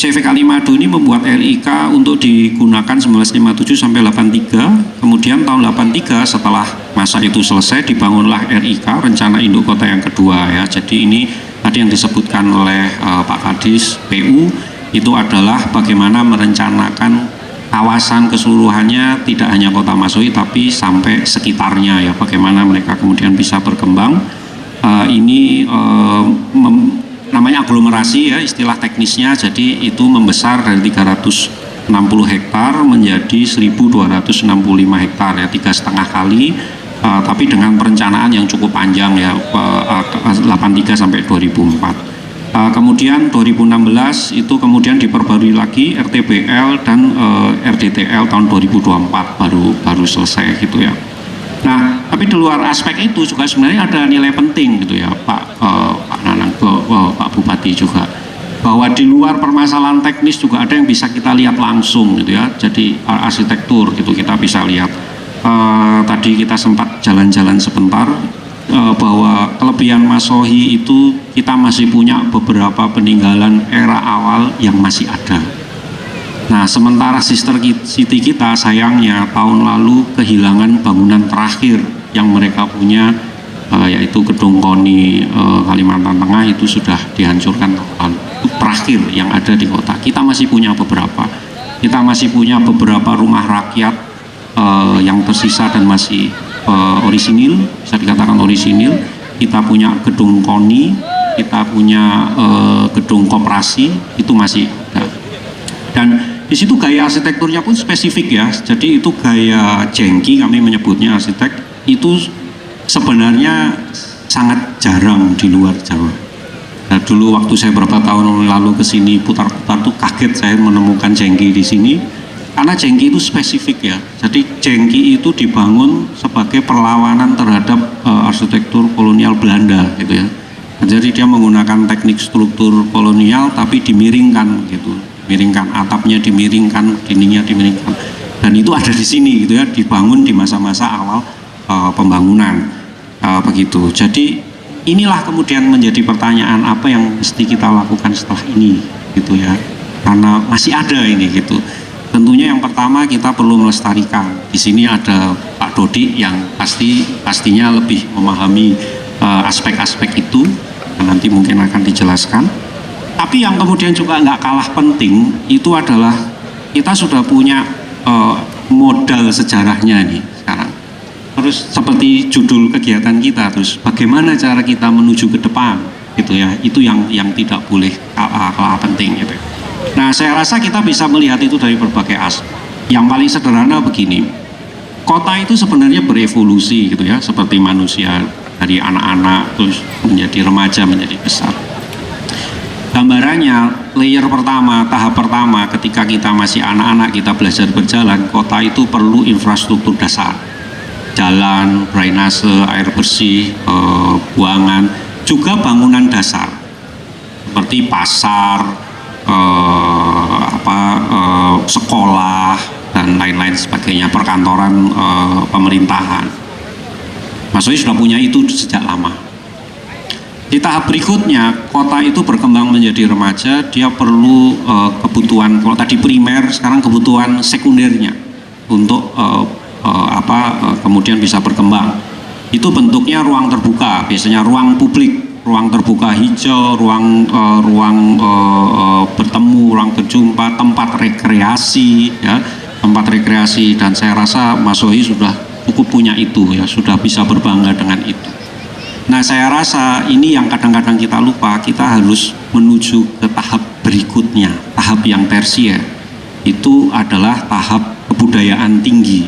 CV Kalimadu ini membuat RIK untuk digunakan 1957 sampai 83. Kemudian tahun 83 setelah masa itu selesai, dibangunlah RIK, rencana induk kota yang kedua ya. Jadi ini tadi yang disebutkan oleh Pak Kadis PU itu adalah bagaimana merencanakan kawasan keseluruhannya, tidak hanya kota Masohi tapi sampai sekitarnya ya. Bagaimana mereka kemudian bisa berkembang. Namanya aglomerasi ya, istilah teknisnya. Jadi itu membesar dari 360 hektar menjadi 1265 hektar ya, 3,5 kali, tapi dengan perencanaan yang cukup panjang ya, 83 sampai 2004. Kemudian 2016 itu kemudian diperbarui lagi RTBL dan RDTL tahun 2024 baru selesai gitu ya. Nah, tapi di luar aspek itu juga sebenarnya ada nilai penting gitu ya, Pak Nanang, Pak Bupati juga, bahwa di luar permasalahan teknis juga ada yang bisa kita lihat langsung gitu ya. Jadi arsitektur gitu kita bisa lihat. Tadi kita sempat jalan-jalan sebentar, bahwa kelebihan Masohi itu kita masih punya beberapa peninggalan era awal yang masih ada. Nah, sementara sister city kita sayangnya tahun lalu kehilangan bangunan terakhir yang mereka punya, yaitu Gedung KONI Kalimantan Tengah, itu sudah dihancurkan tahun terakhir yang ada di kota. Kita masih punya beberapa. Kita masih punya beberapa rumah rakyat yang tersisa dan masih orisinil, bisa dikatakan orisinil. Kita punya Gedung KONI, kita punya Gedung Koperasi, itu masih ada. Dan Di situ gaya arsitekturnya pun spesifik ya. Jadi itu gaya jengki, kami menyebutnya arsitek. Itu sebenarnya sangat jarang di luar Jawa. Nah, dulu waktu saya beberapa tahun lalu ke sini putar-putar tuh kaget saya menemukan jengki di sini. Karena jengki itu spesifik ya. Jadi jengki itu dibangun sebagai perlawanan terhadap arsitektur kolonial Belanda gitu ya. Jadi dia menggunakan teknik struktur kolonial tapi dimiringkan gitu. Miringkan atapnya, dimiringkan dindingnya, dimiringkan, dan itu ada di sini gitu ya, dibangun di masa-masa awal pembangunan begitu. Jadi inilah kemudian menjadi pertanyaan apa yang mesti kita lakukan setelah ini gitu ya, karena masih ada ini gitu. Tentunya yang pertama kita perlu melestarikan. Di sini ada Pak Dodi yang pastinya lebih memahami aspek-aspek itu, dan nanti mungkin akan dijelaskan. Tapi yang kemudian juga nggak kalah penting itu adalah kita sudah punya modal sejarahnya nih sekarang. Terus seperti judul kegiatan kita, terus bagaimana cara kita menuju ke depan gitu ya, itu yang tidak boleh kalah penting gitu. Nah, saya rasa kita bisa melihat itu dari berbagai aspek. Yang paling sederhana begini, kota itu sebenarnya berevolusi gitu ya, seperti manusia dari anak-anak terus menjadi remaja, menjadi besar. Gambarannya, layer pertama, tahap pertama ketika kita masih anak-anak, kita belajar berjalan, kota itu perlu infrastruktur dasar. Jalan, drainase, air bersih, buangan, juga bangunan dasar. Seperti pasar, sekolah, dan lain-lain sebagainya, perkantoran pemerintahan. Mas Soi sudah punya itu sejak lama. Di tahap berikutnya, kota itu berkembang menjadi remaja, dia perlu kebutuhan, kalau tadi primer, sekarang kebutuhan sekundernya untuk kemudian bisa berkembang. Itu bentuknya ruang terbuka, biasanya ruang publik, ruang terbuka hijau, ruang bertemu, ruang berjumpa, tempat rekreasi, ya, tempat rekreasi, dan saya rasa Mas Soi sudah cukup punya itu, ya, sudah bisa berbangga dengan itu. Nah, saya rasa ini yang kadang-kadang kita lupa, kita harus menuju ke tahap berikutnya, tahap yang tersier. Itu adalah tahap kebudayaan tinggi.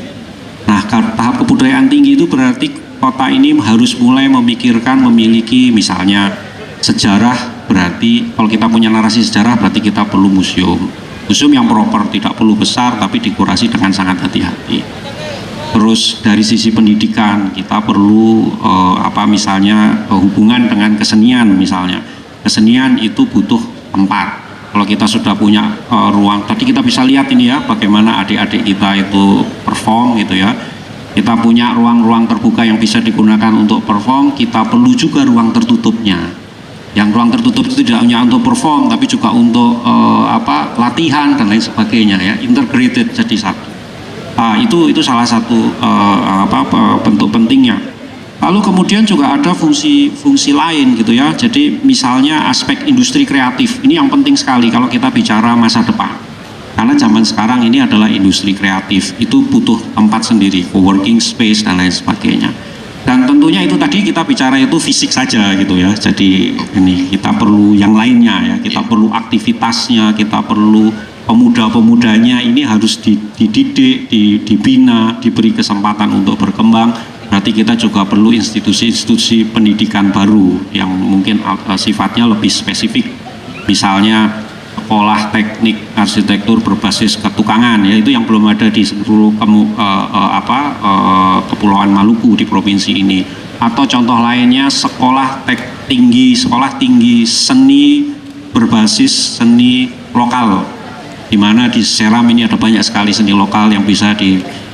Nah, tahap kebudayaan tinggi itu berarti kota ini harus mulai memikirkan, memiliki misalnya sejarah, berarti kalau kita punya narasi sejarah berarti kita perlu museum. Museum yang proper, tidak perlu besar tapi dikurasi dengan sangat hati-hati. Terus dari sisi pendidikan kita perlu misalnya hubungan dengan kesenian misalnya. Kesenian itu butuh tempat. Kalau kita sudah punya ruang, tadi kita bisa lihat ini ya, bagaimana adik-adik kita itu perform gitu ya. Kita punya ruang-ruang terbuka yang bisa digunakan untuk perform, kita perlu juga ruang tertutupnya. Yang ruang tertutup itu tidak hanya untuk perform tapi juga untuk latihan dan lain sebagainya ya, integrated jadi satu. Itu salah satu bentuk pentingnya. Lalu kemudian juga ada fungsi lain gitu ya. Jadi misalnya aspek industri kreatif ini yang penting sekali kalau kita bicara masa depan. Karena zaman sekarang ini adalah industri kreatif, itu butuh tempat sendiri, co-working space dan lain sebagainya. Dan tentunya itu tadi kita bicara itu fisik saja gitu ya. Jadi ini kita perlu yang lainnya ya. Kita perlu aktivitasnya, kita perlu pemuda-pemudanya ini harus dididik, dibina, diberi kesempatan untuk berkembang. Berarti kita juga perlu institusi-institusi pendidikan baru yang mungkin sifatnya lebih spesifik. Misalnya sekolah teknik arsitektur berbasis ketukangan ya, itu yang belum ada di seluruh Kepulauan Maluku di provinsi ini. Atau contoh lainnya sekolah tinggi seni berbasis seni lokal, di mana di Seram ini ada banyak sekali seni lokal yang bisa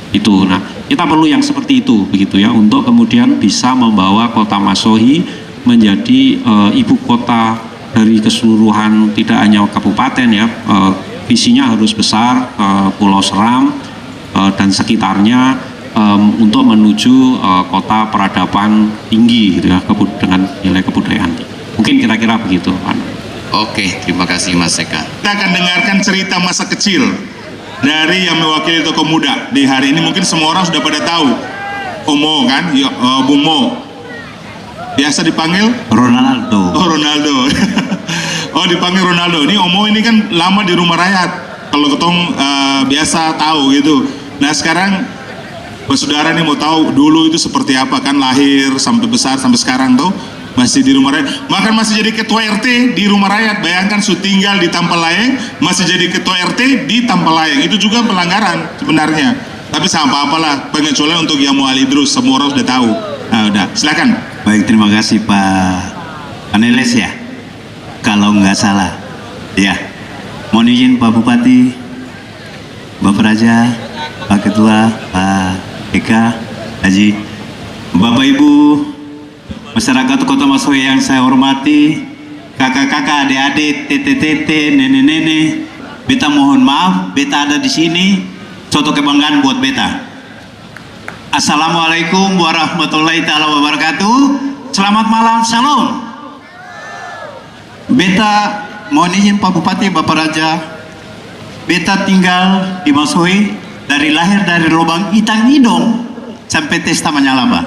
itu. Nah, kita perlu yang seperti itu begitu ya, untuk kemudian bisa membawa kota Mas Soi menjadi ibu kota dari keseluruhan, tidak hanya kabupaten ya, visinya harus besar, Pulau Seram dan sekitarnya, untuk menuju kota peradaban tinggi gitu ya, dengan nilai kebudayaan tinggi. Mungkin kira-kira begitu, Pak. Oke, terima kasih Mas Eka. Kita akan dengarkan cerita masa kecil dari yang mewakili tokoh muda di hari ini. Mungkin semua orang sudah pada tahu Omo kan, Bung Mo, biasa dipanggil Ronaldo. Oh, Ronaldo. Oh, dipanggil Ronaldo. Ini Omo ini kan lama di rumah rakyat. kalau ketong biasa tahu gitu. Nah sekarang saudara nih mau tahu dulu itu seperti apa kan, lahir sampai besar sampai sekarang tuh masih di rumah rakyat, bahkan masih jadi ketua RT di rumah rakyat. Bayangkan su tinggal di Tampalayang masih jadi ketua RT di Tampalayang, itu juga pelanggaran sebenarnya. Tapi sama apalah, pengecualian untuk yang mau Alidrus, semua orang sudah tahu. Nah udah, silakan. Baik, terima kasih Pak Aneles ya, kalau nggak salah ya. Mohon izin Pak Bupati, Bapak Raja, Pak Ketua, Pak Eka, Haji, Bapak Ibu, masyarakat Kota Masohi yang saya hormati, kakak-kakak, adik-adik, tete-tete, nenek-nenek, beta mohon maaf, beta ada di sini, suatu kebanggaan buat beta. Assalamualaikum warahmatullahi taala wabarakatuh. Selamat malam, salam. Beta mohon izin Pak Bupati, Bapak Raja, beta tinggal di Masohi dari lahir dari lubang Itang Idong sampai Testa Manyalaba.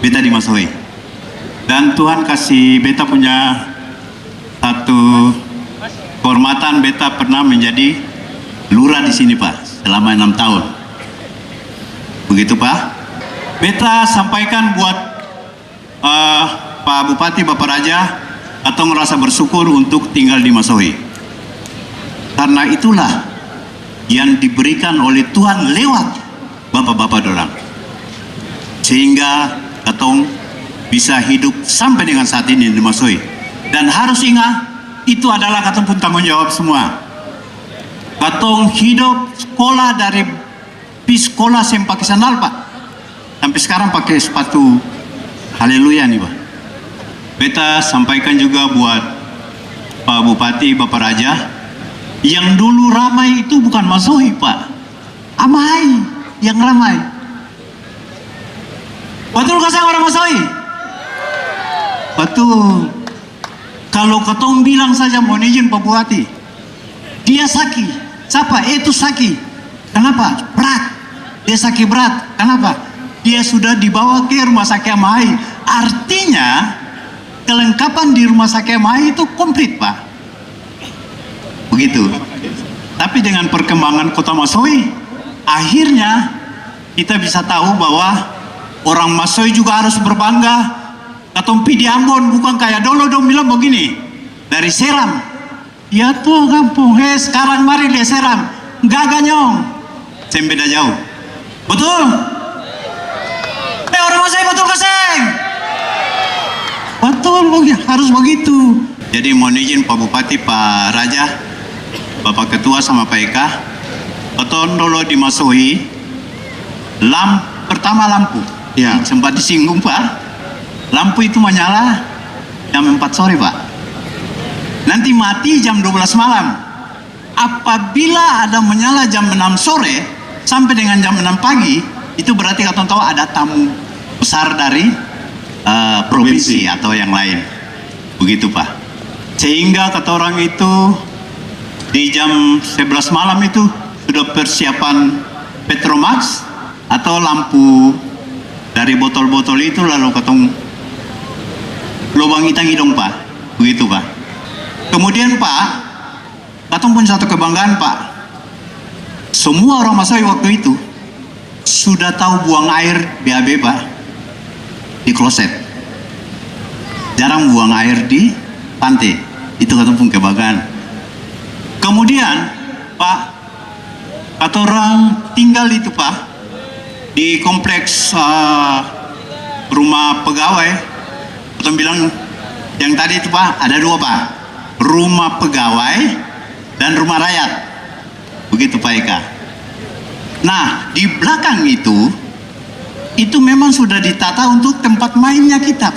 Beta di Masohi. Dan Tuhan kasih beta punya satu kehormatan, beta pernah menjadi lurah di sini Pak selama 6 tahun. Begitu Pak. Beta sampaikan buat Pak Bupati, Bapak Raja, atau merasa bersyukur untuk tinggal di Masohi. Karena itulah yang diberikan oleh Tuhan lewat bapak-bapak dorang, sehingga katong bisa hidup sampai dengan saat ini di Masohi. Dan harus ingat, itu adalah katong pun tanggung jawab semua. Katong hidup sekolah dari sekolah sem pakai sandal Pak, sampai sekarang pakai sepatu. Haleluya nih Pak. Beta sampaikan juga buat Pak Bupati, Bapak Raja, yang dulu ramai itu bukan Masohi Pak, Amahai yang ramai. Betul gak saya orang Masohi? Betul. Kalau ketong bilang saja mohon izin Pak Bupati, dia sakit. Siapa? Itu sakit. Kenapa? Berat. Dia sakit berat. Kenapa? Dia sudah dibawa ke rumah sakit Amahai. Artinya kelengkapan di rumah sakit Amahai itu komplit Pak. Begitu. Tapi dengan perkembangan Kota Masohi, akhirnya kita bisa tahu bahwa orang Masohi juga harus berbangga. Katompi di Ambon bukan kayak dulu dong bilang begini, dari Seram. Ya tuh kampung, sekarang mari lihat Seram. Enggak ganyong. Beda jauh. Betul? Orang Masohi betul keseng? Betul, harus begitu. Jadi mohon izin Pak Bupati, Pak Raja, Bapak Ketua sama Pak Eka, betul dulu di Masohi, pertama lampu. Ya, sempat disinggung Pak. Lampu itu menyala jam 4 sore Pak. Nanti mati jam 12 malam. Apabila ada menyala jam 6 sore sampai dengan jam 6 pagi, itu berarti katong tahu ada tamu besar dari provinsi atau yang lain. Begitu Pak. Sehingga kata orang itu di jam 11 malam itu sudah persiapan Petromax atau lampu dari botol-botol itu, lalu katong lubang Itang Idong Pak. Begitu Pak. Kemudian Pak, katong pun satu kebanggaan Pak. Semua orang Masohi waktu itu sudah tahu buang air BAB Pak di kloset. Jarang buang air di pantai. Itu katong pun kebanggaan. Kemudian Pak, kata orang tinggal itu Pak di kompleks rumah pegawai. Katong bilang yang tadi itu Pak ada dua Pak, rumah pegawai dan rumah rakyat. Begitu Pak Eka. Nah di belakang itu memang sudah ditata untuk tempat mainnya kita.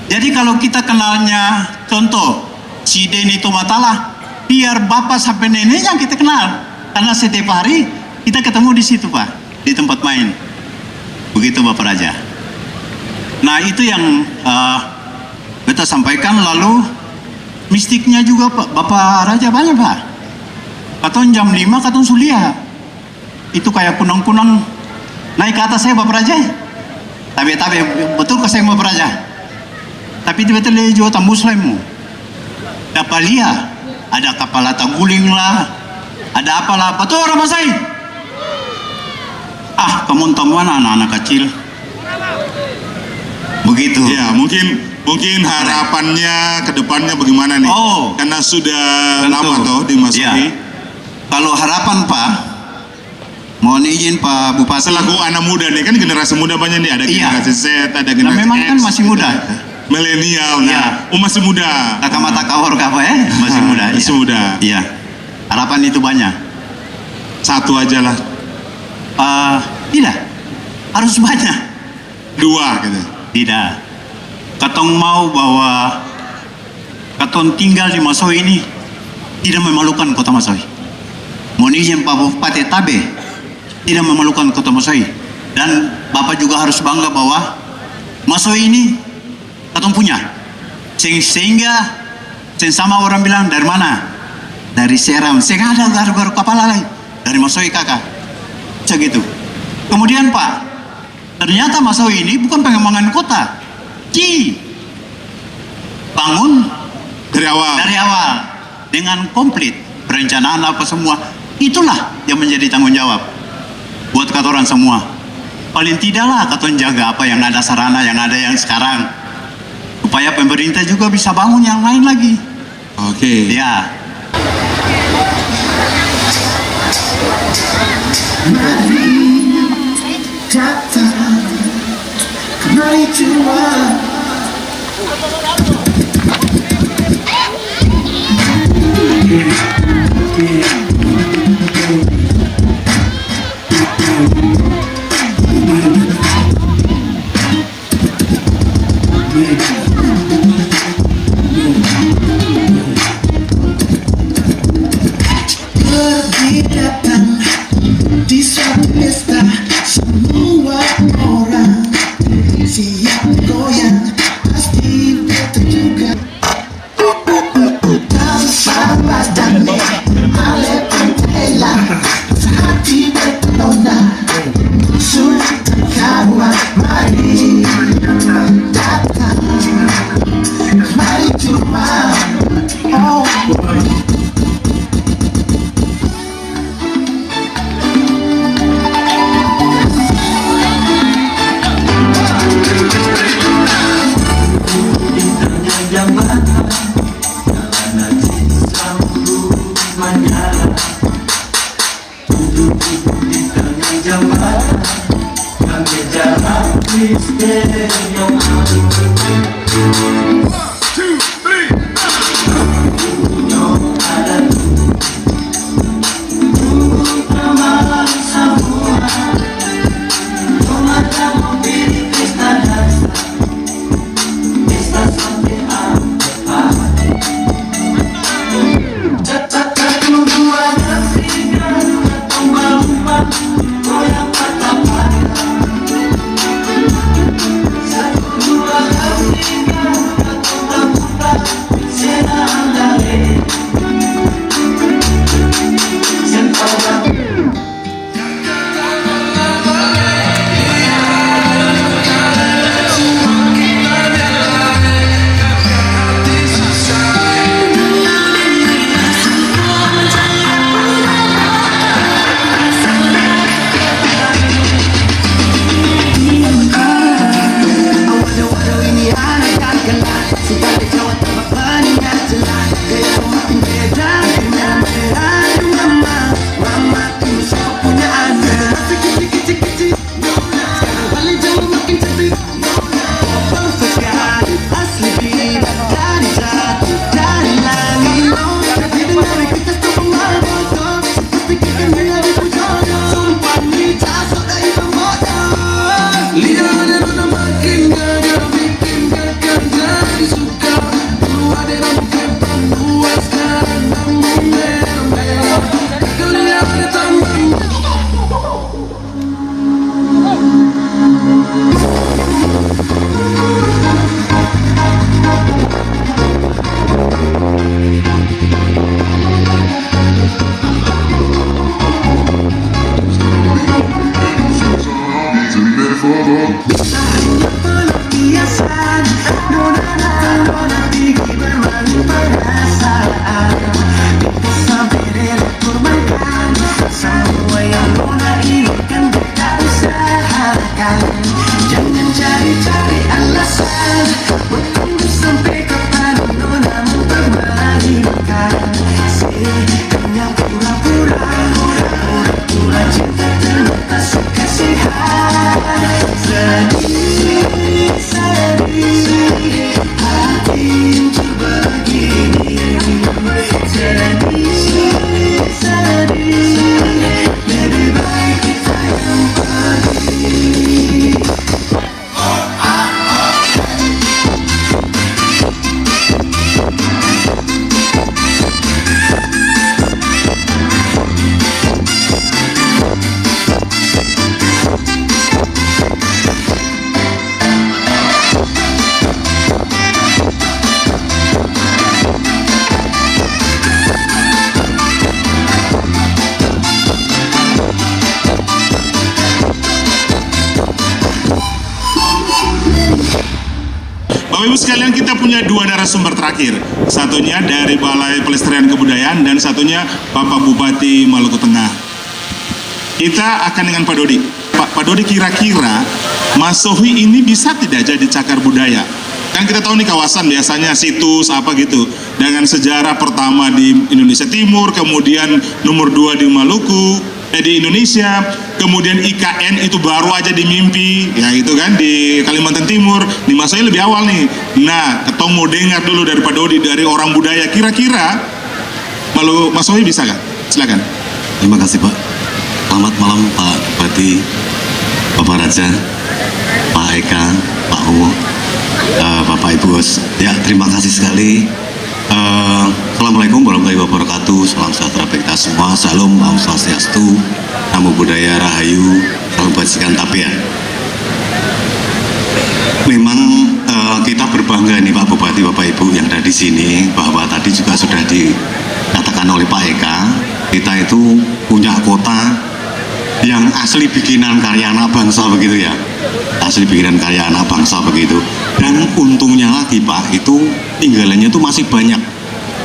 Jadi kalau kita kenalnya, contoh si Denny Tomatala, biar bapak sampai neneknya kita kenal, karena setiap hari kita ketemu di situ Pak, di tempat main. Begitu Bapak Raja. Nah itu yang kita sampaikan. Lalu mistiknya juga Pak, Bapak Raja banyak Pak. Katong jam 5 katong sulia. Itu kayak kunang-kunang naik ke atas saya Bapak Raja. Tapi betul ke saya Bapak Raja. Tapi tiba-tiba dia juga tak muslim. Dapat lihat ada kapal guling lah, Ada apalah, betul orang Masai? Ah, kamu temuan anak-anak kecil. Begitu. Ya, mungkin harapannya ke depannya bagaimana nih? Oh. Karena sudah Tentu. lama toh dimasuki. Ya. Kalau harapan Pak, mohon izin Pak Bupati. Selaku anak muda nih, kan generasi muda banyak nih, ada Iya. generasi Z, ada Nah, generasi memang X, kan masih gitu. muda. Milenial, Iya. masih muda. Takamata kawor apa ya? Masih muda. Masih ya. muda. Iya. Harapan itu banyak. Satu aja lah, Tidak. Harus banyak. dua gitu. Tidak. Katong mau bahwa katong tinggal di Masoi ini tidak memalukan kota Masoi. Mohon izin Pak Bupati Tabe tidak memalukan kota Masoi. Dan Bapak juga harus bangga bahwa Masoi ini katong punya. Sehingga sama orang bilang dari mana? Dari Seram. Sehingga ada garu-garu kepala lain. Dari Masoi kakak. Segitu. Kemudian Pak, ternyata Masoi ini bukan pengembangan kota. Bangun Dari awal. dengan komplit perencanaan apa semua. Itulah yang menjadi tanggung jawab buat katoran semua. Paling tidaklah katon jaga apa yang ada sarana yang ada yang sekarang, supaya pemerintah juga bisa bangun yang lain lagi. Oke. Ya. Kebidakan di suatu pesta, semua orang siap goyang, pasti tertukar. Tanpa damai, ale pantela, hati berpelona, sulit kawan, mari datang, mari cuma, oh. Biasa, nona, nona, nona, Bapak Ibu sekalian, kita punya dua narasumber terakhir. Satunya dari Balai Pelestarian Kebudayaan dan satunya Bapak Bupati Maluku Tengah. Kita akan dengan Pak Dodi. Pak Dodi, kira-kira Masohi ini bisa tidak jadi cagar budaya? Kan kita tahu nih kawasan biasanya situs apa gitu. Dengan sejarah pertama di Indonesia Timur, kemudian nomor 2 di Maluku, di Indonesia, kemudian IKN itu baru aja di Mimpi, ya itu kan di Kalimantan Timur, di Masohi lebih awal nih. Nah, ketong mau dengar dulu dari Pak Dodi, dari orang budaya, kira-kira Masohi bisa kan? Silakan. Terima kasih Pak. Selamat malam Pak Bupati, Bapak Raja, Pak Eka, Pak Uwo, Bapak Ibu. Ya, terima kasih sekali. Assalamualaikum warahmatullahi wabarakatuh. Salam sejahtera bagi kita semua. Salam, Om Swastiastu, Namo Buddhaya, Rahayu, Salam Kebajikan Tapian. Memang kita berbangga nih Pak Bupati, Bapak Ibu yang ada di sini, bahwa tadi juga sudah dikatakan oleh Pak Eka, kita itu punya kota yang asli bikinan karya anak bangsa begitu ya, asli bikinan karya anak bangsa begitu. Dan untungnya lagi Pak, itu tinggalannya itu masih banyak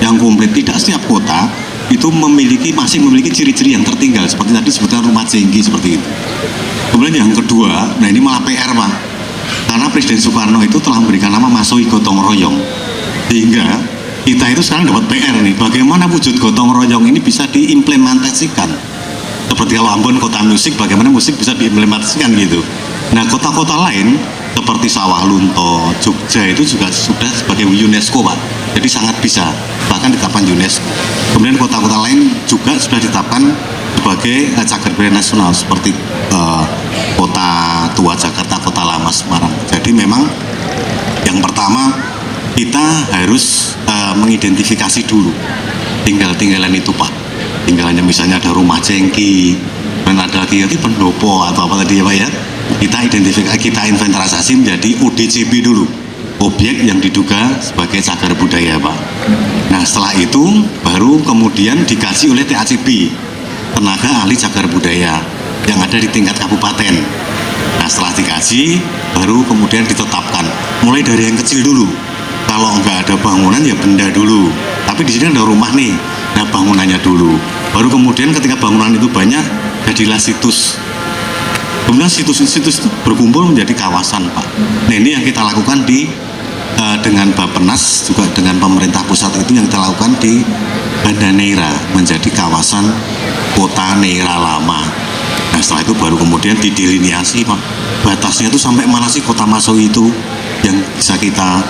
yang komplit. Tidak setiap kota itu masih memiliki ciri-ciri yang tertinggal, seperti tadi sebutkan rumah Jengki seperti itu. Kemudian yang kedua, nah ini malah PR Pak, karena Presiden Soekarno itu telah memberikan nama Masohi Gotong Royong, sehingga kita itu sekarang dapat PR nih, bagaimana wujud gotong royong ini bisa diimplementasikan. Seperti kalau Ambon kota musik, bagaimana musik bisa diimplementasikan gitu. Nah, kota-kota lain seperti Sawah Lunto, Jogja itu juga sudah sebagai UNESCO Pak, jadi sangat bisa, bahkan ditetapkan UNESCO. Kemudian kota-kota lain juga sudah ditetapkan sebagai cagar budaya nasional, seperti Kota Tua Jakarta, Kota Lama Semarang. Jadi memang yang pertama kita harus mengidentifikasi dulu tinggalan itu Pak. Tinggalannya misalnya ada rumah Jengki, dan ada lagi pendopo atau apa tadi ya Pak ya. Kita identifikasi, kita inventarisasi menjadi ODCB dulu, objek yang diduga sebagai cagar budaya Pak. Nah setelah itu baru kemudian dikaji oleh TACB, tenaga ahli cagar budaya yang ada di tingkat kabupaten. Nah setelah dikaji baru kemudian ditetapkan, mulai dari yang kecil dulu. Kalau nggak ada bangunan ya benda dulu, tapi di sini ada rumah nih, nah bangunannya dulu. Baru kemudian ketika bangunan itu banyak, jadilah situs. Kemudian situs-situs itu berkumpul menjadi kawasan Pak. Nah ini yang kita lakukan dengan Bappenas, juga dengan pemerintah pusat itu yang kita lakukan di Banda Neira, menjadi kawasan kota Neira lama. Nah setelah itu baru kemudian didelineasi Pak, batasnya itu sampai mana sih kota Masohi itu yang bisa kita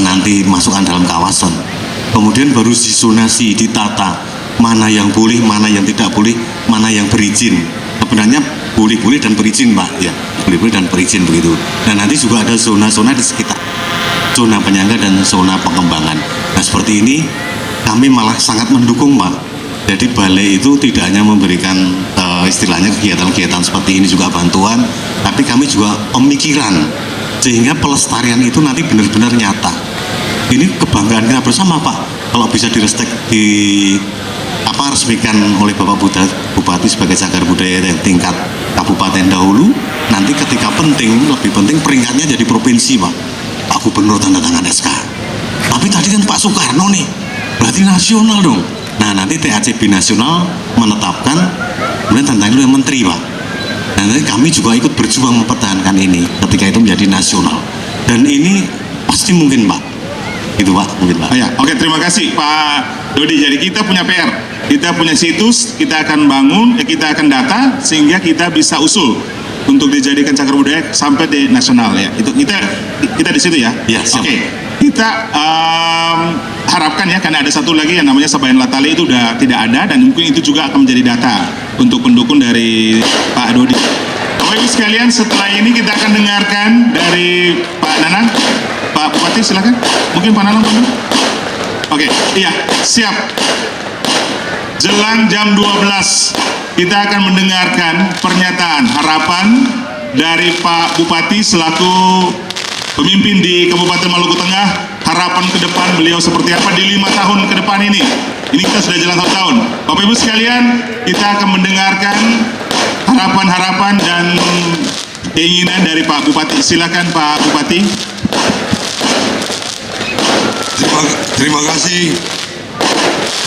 nanti masukkan dalam kawasan. Kemudian baru disonasi, ditata mana yang boleh, mana yang tidak boleh, mana yang berizin. Sebenarnya boleh-boleh dan berizin Pak ya, boleh-boleh dan berizin begitu. Dan nanti juga ada zona-zona di sekitar, zona penyangga dan zona pengembangan. Nah seperti ini kami malah sangat mendukung Pak. Jadi balai itu tidak hanya memberikan istilahnya kegiatan-kegiatan seperti ini, juga bantuan, tapi kami juga pemikiran sehingga pelestarian itu nanti benar-benar nyata. Ini kebanggaan kita bersama Pak, kalau bisa resmikan oleh Bapak Bupati sebagai cagar budaya yang tingkat kabupaten dahulu. Nanti ketika penting, lebih penting peringkatnya jadi provinsi Pak, Pak Gubernur tanda tangan SK. Tapi tadi kan Pak Soekarno nih, berarti nasional dong. Nah nanti TACB nasional menetapkan, kemudian tanda tangan oleh menteri Pak. Dan nanti kami juga ikut berjuang mempertahankan ini ketika itu menjadi nasional. Dan ini pasti mungkin Pak. Itu Pak, mungkin Pak. Oh ya, oke, terima kasih Pak Dodi. Jadi kita punya PR, kita punya situs, kita akan bangun, kita akan data sehingga kita bisa usul untuk dijadikan cagar budaya sampai di nasional ya. Itu kita di situ ya. Ya, siap. Oke. Kita harapkan ya, karena ada satu lagi yang namanya Sabayan Latali itu udah tidak ada, dan mungkin itu juga akan menjadi data untuk pendukung dari Pak Dodi. Bapak Ibu sekalian, setelah ini kita akan dengarkan dari Pak Nanang. Pak Bupati silakan. Mungkin Pak Nanang dulu. Oke, iya, siap. Jelang jam 12 kita akan mendengarkan pernyataan harapan dari Pak Bupati selaku pemimpin di Kabupaten Maluku Tengah. Harapan ke depan beliau seperti apa di 5 tahun ke depan ini. Ini kita sudah jalan 1 tahun. Bapak Ibu sekalian, kita akan mendengarkan harapan-harapan dan keinginan dari Pak Bupati. Silakan Pak Bupati. Terima kasih.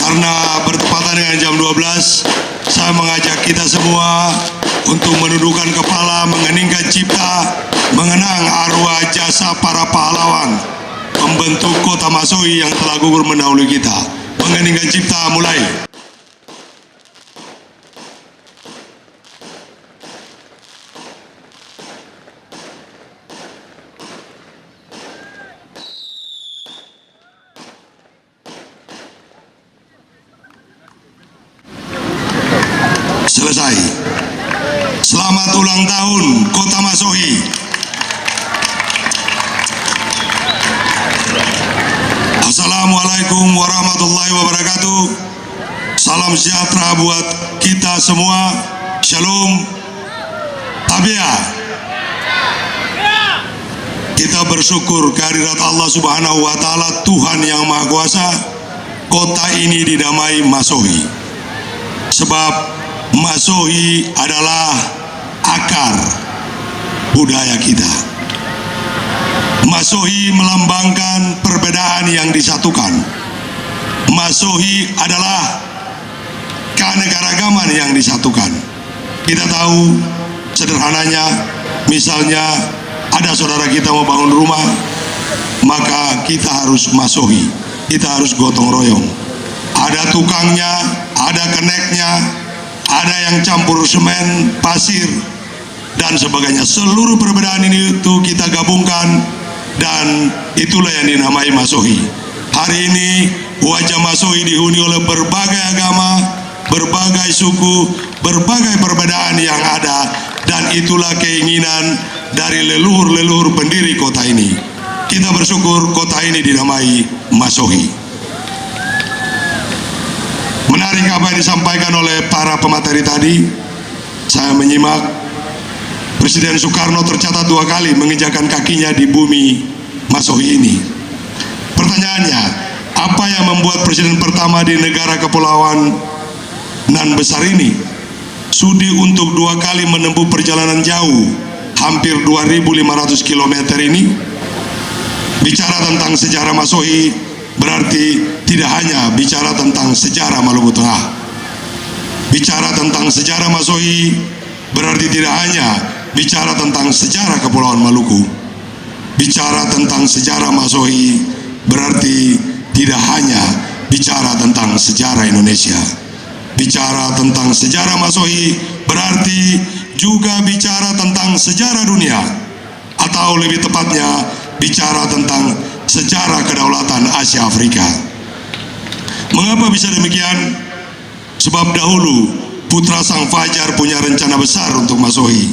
Karena bertepatan dengan jam 12, saya mengajak kita semua untuk menundukkan kepala, mengheningkan cipta, mengenang arwah jasa para pahlawan pembentuk Kota Masohi yang telah gugur mendahului kita. Mengheningkan cipta, mulai. Selesai. Selamat ulang tahun Kota Masohi. Assalamualaikum warahmatullahi wabarakatuh. Salam sejahtera buat kita semua. Shalom. Tabia. Kita bersyukur kehadirat Allah Subhanahu wa taala, Tuhan yang Maha Kuasa. Kota ini dinamai Masohi. Sebab Masohi adalah akar budaya kita. Masohi melambangkan perbedaan yang disatukan. Masohi adalah keanekaragaman yang disatukan. Kita tahu sederhananya, misalnya ada saudara kita mau bangun rumah, maka kita harus Masohi, kita harus gotong royong. Ada tukangnya, ada keneknya, ada yang campur semen, pasir, dan sebagainya. Seluruh perbedaan ini itu kita gabungkan, dan itulah yang dinamai Masohi. Hari ini wajah Masohi dihuni oleh berbagai agama, berbagai suku, berbagai perbedaan yang ada, dan itulah keinginan dari leluhur-leluhur pendiri kota ini. Kita bersyukur kota ini dinamai Masohi. Menarik apa yang disampaikan oleh para pemateri tadi. Saya menyimak Presiden Soekarno tercatat 2 kali menginjakkan kakinya di bumi Masohi ini. Pertanyaannya, apa yang membuat presiden pertama di negara kepulauan nan besar ini sudi untuk 2 kali menempuh perjalanan jauh hampir 2.500 km ini? Bicara tentang sejarah Masohi berarti tidak hanya bicara tentang sejarah Maluku Tengah. Bicara tentang sejarah Masohi berarti tidak hanya bicara tentang sejarah Kepulauan Maluku. Bicara tentang sejarah Masohi berarti tidak hanya bicara tentang sejarah Indonesia. Bicara tentang sejarah Masohi berarti juga bicara tentang sejarah dunia, atau lebih tepatnya bicara tentang sejarah kedaulatan Asia Afrika. Mengapa bisa demikian? Sebab dahulu putra Sang Fajar punya rencana besar untuk Masohi.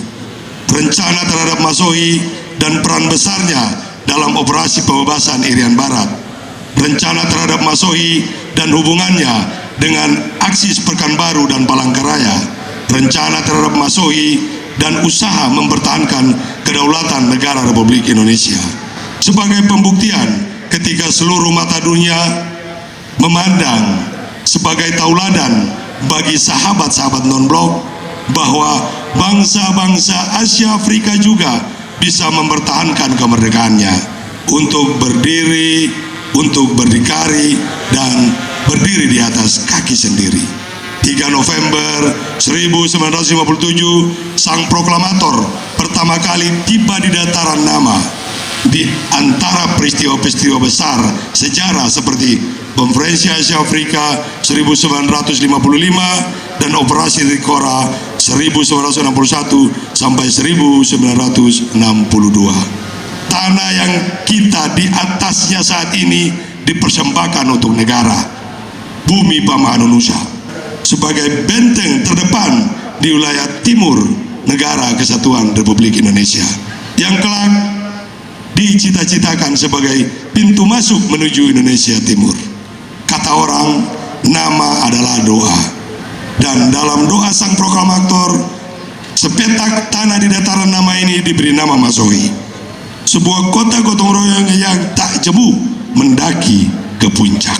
Rencana terhadap Masohi dan peran besarnya dalam operasi pembebasan Irian Barat. Rencana terhadap Masohi dan hubungannya dengan aksi Pekanbaru dan Palangkaraya. Rencana terhadap Masohi dan usaha mempertahankan kedaulatan negara Republik Indonesia. Sebagai pembuktian ketika seluruh mata dunia memandang sebagai tauladan bagi sahabat-sahabat non-blok bahwa bangsa-bangsa Asia Afrika juga bisa mempertahankan kemerdekaannya untuk berdiri, untuk berdikari, dan berdiri di atas kaki sendiri. 3 November 1957, sang proklamator pertama kali tiba di dataran nama. Di antara peristiwa-peristiwa besar sejarah seperti Konferensi Asia Afrika 1955 dan Operasi Rikora 1961 sampai 1962. Tanah yang kita di atasnya saat ini dipersembahkan untuk negara, bumi Pamango Nusa, sebagai benteng terdepan di wilayah timur negara Kesatuan Republik Indonesia, yang kelak dicita-citakan sebagai pintu masuk menuju Indonesia Timur. Kata orang, nama adalah doa. Dan dalam doa sang proklamator, sepetak tanah di dataran nama ini diberi nama Masohi. Sebuah kota gotong royong yang tak jemu mendaki ke puncak.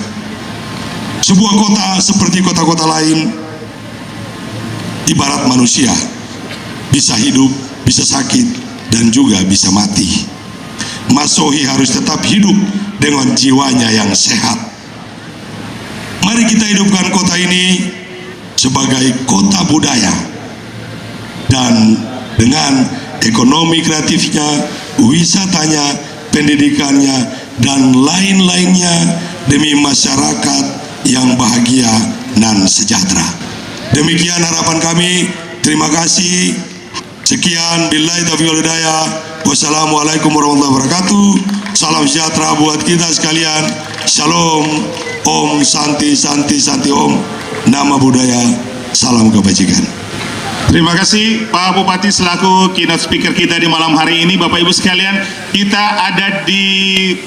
Sebuah kota seperti kota-kota lain, ibarat manusia, bisa hidup, bisa sakit, dan juga bisa mati. Masohi harus tetap hidup dengan jiwanya yang sehat. Mari kita hidupkan kota ini sebagai kota budaya, dan dengan ekonomi kreatifnya, wisatanya, pendidikannya, dan lain-lainnya demi masyarakat yang bahagia dan sejahtera. Demikian harapan kami. Terima kasih. Sekian, billahi taufiq wal hidayah. Wassalamualaikum warahmatullahi wabarakatuh. Salam sejahtera buat kita sekalian. Shalom. Om Santi Santi Santi Om. Nama budaya. Salam kebajikan. Terima kasih Pak Bupati selaku keynote speaker kita di malam hari ini. Bapak Ibu sekalian, kita ada di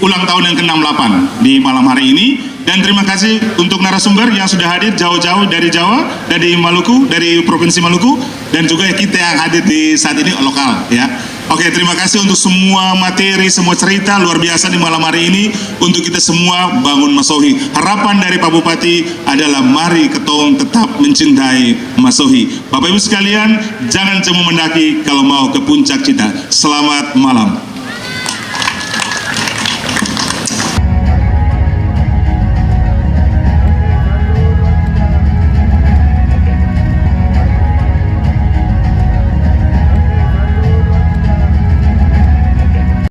ulang tahun yang ke-68 di malam hari ini. Dan terima kasih untuk narasumber yang sudah hadir jauh-jauh dari Jawa, dari Maluku, dari Provinsi Maluku, dan juga kita yang hadir di saat ini lokal ya. Oke, terima kasih untuk semua materi, semua cerita luar biasa di malam hari ini untuk kita semua bangun Masohi. Harapan dari Pak Bupati adalah mari ketong tetap mencintai Masohi. Bapak Ibu sekalian, jangan cuma mendaki kalau mau ke puncak cita. Selamat malam.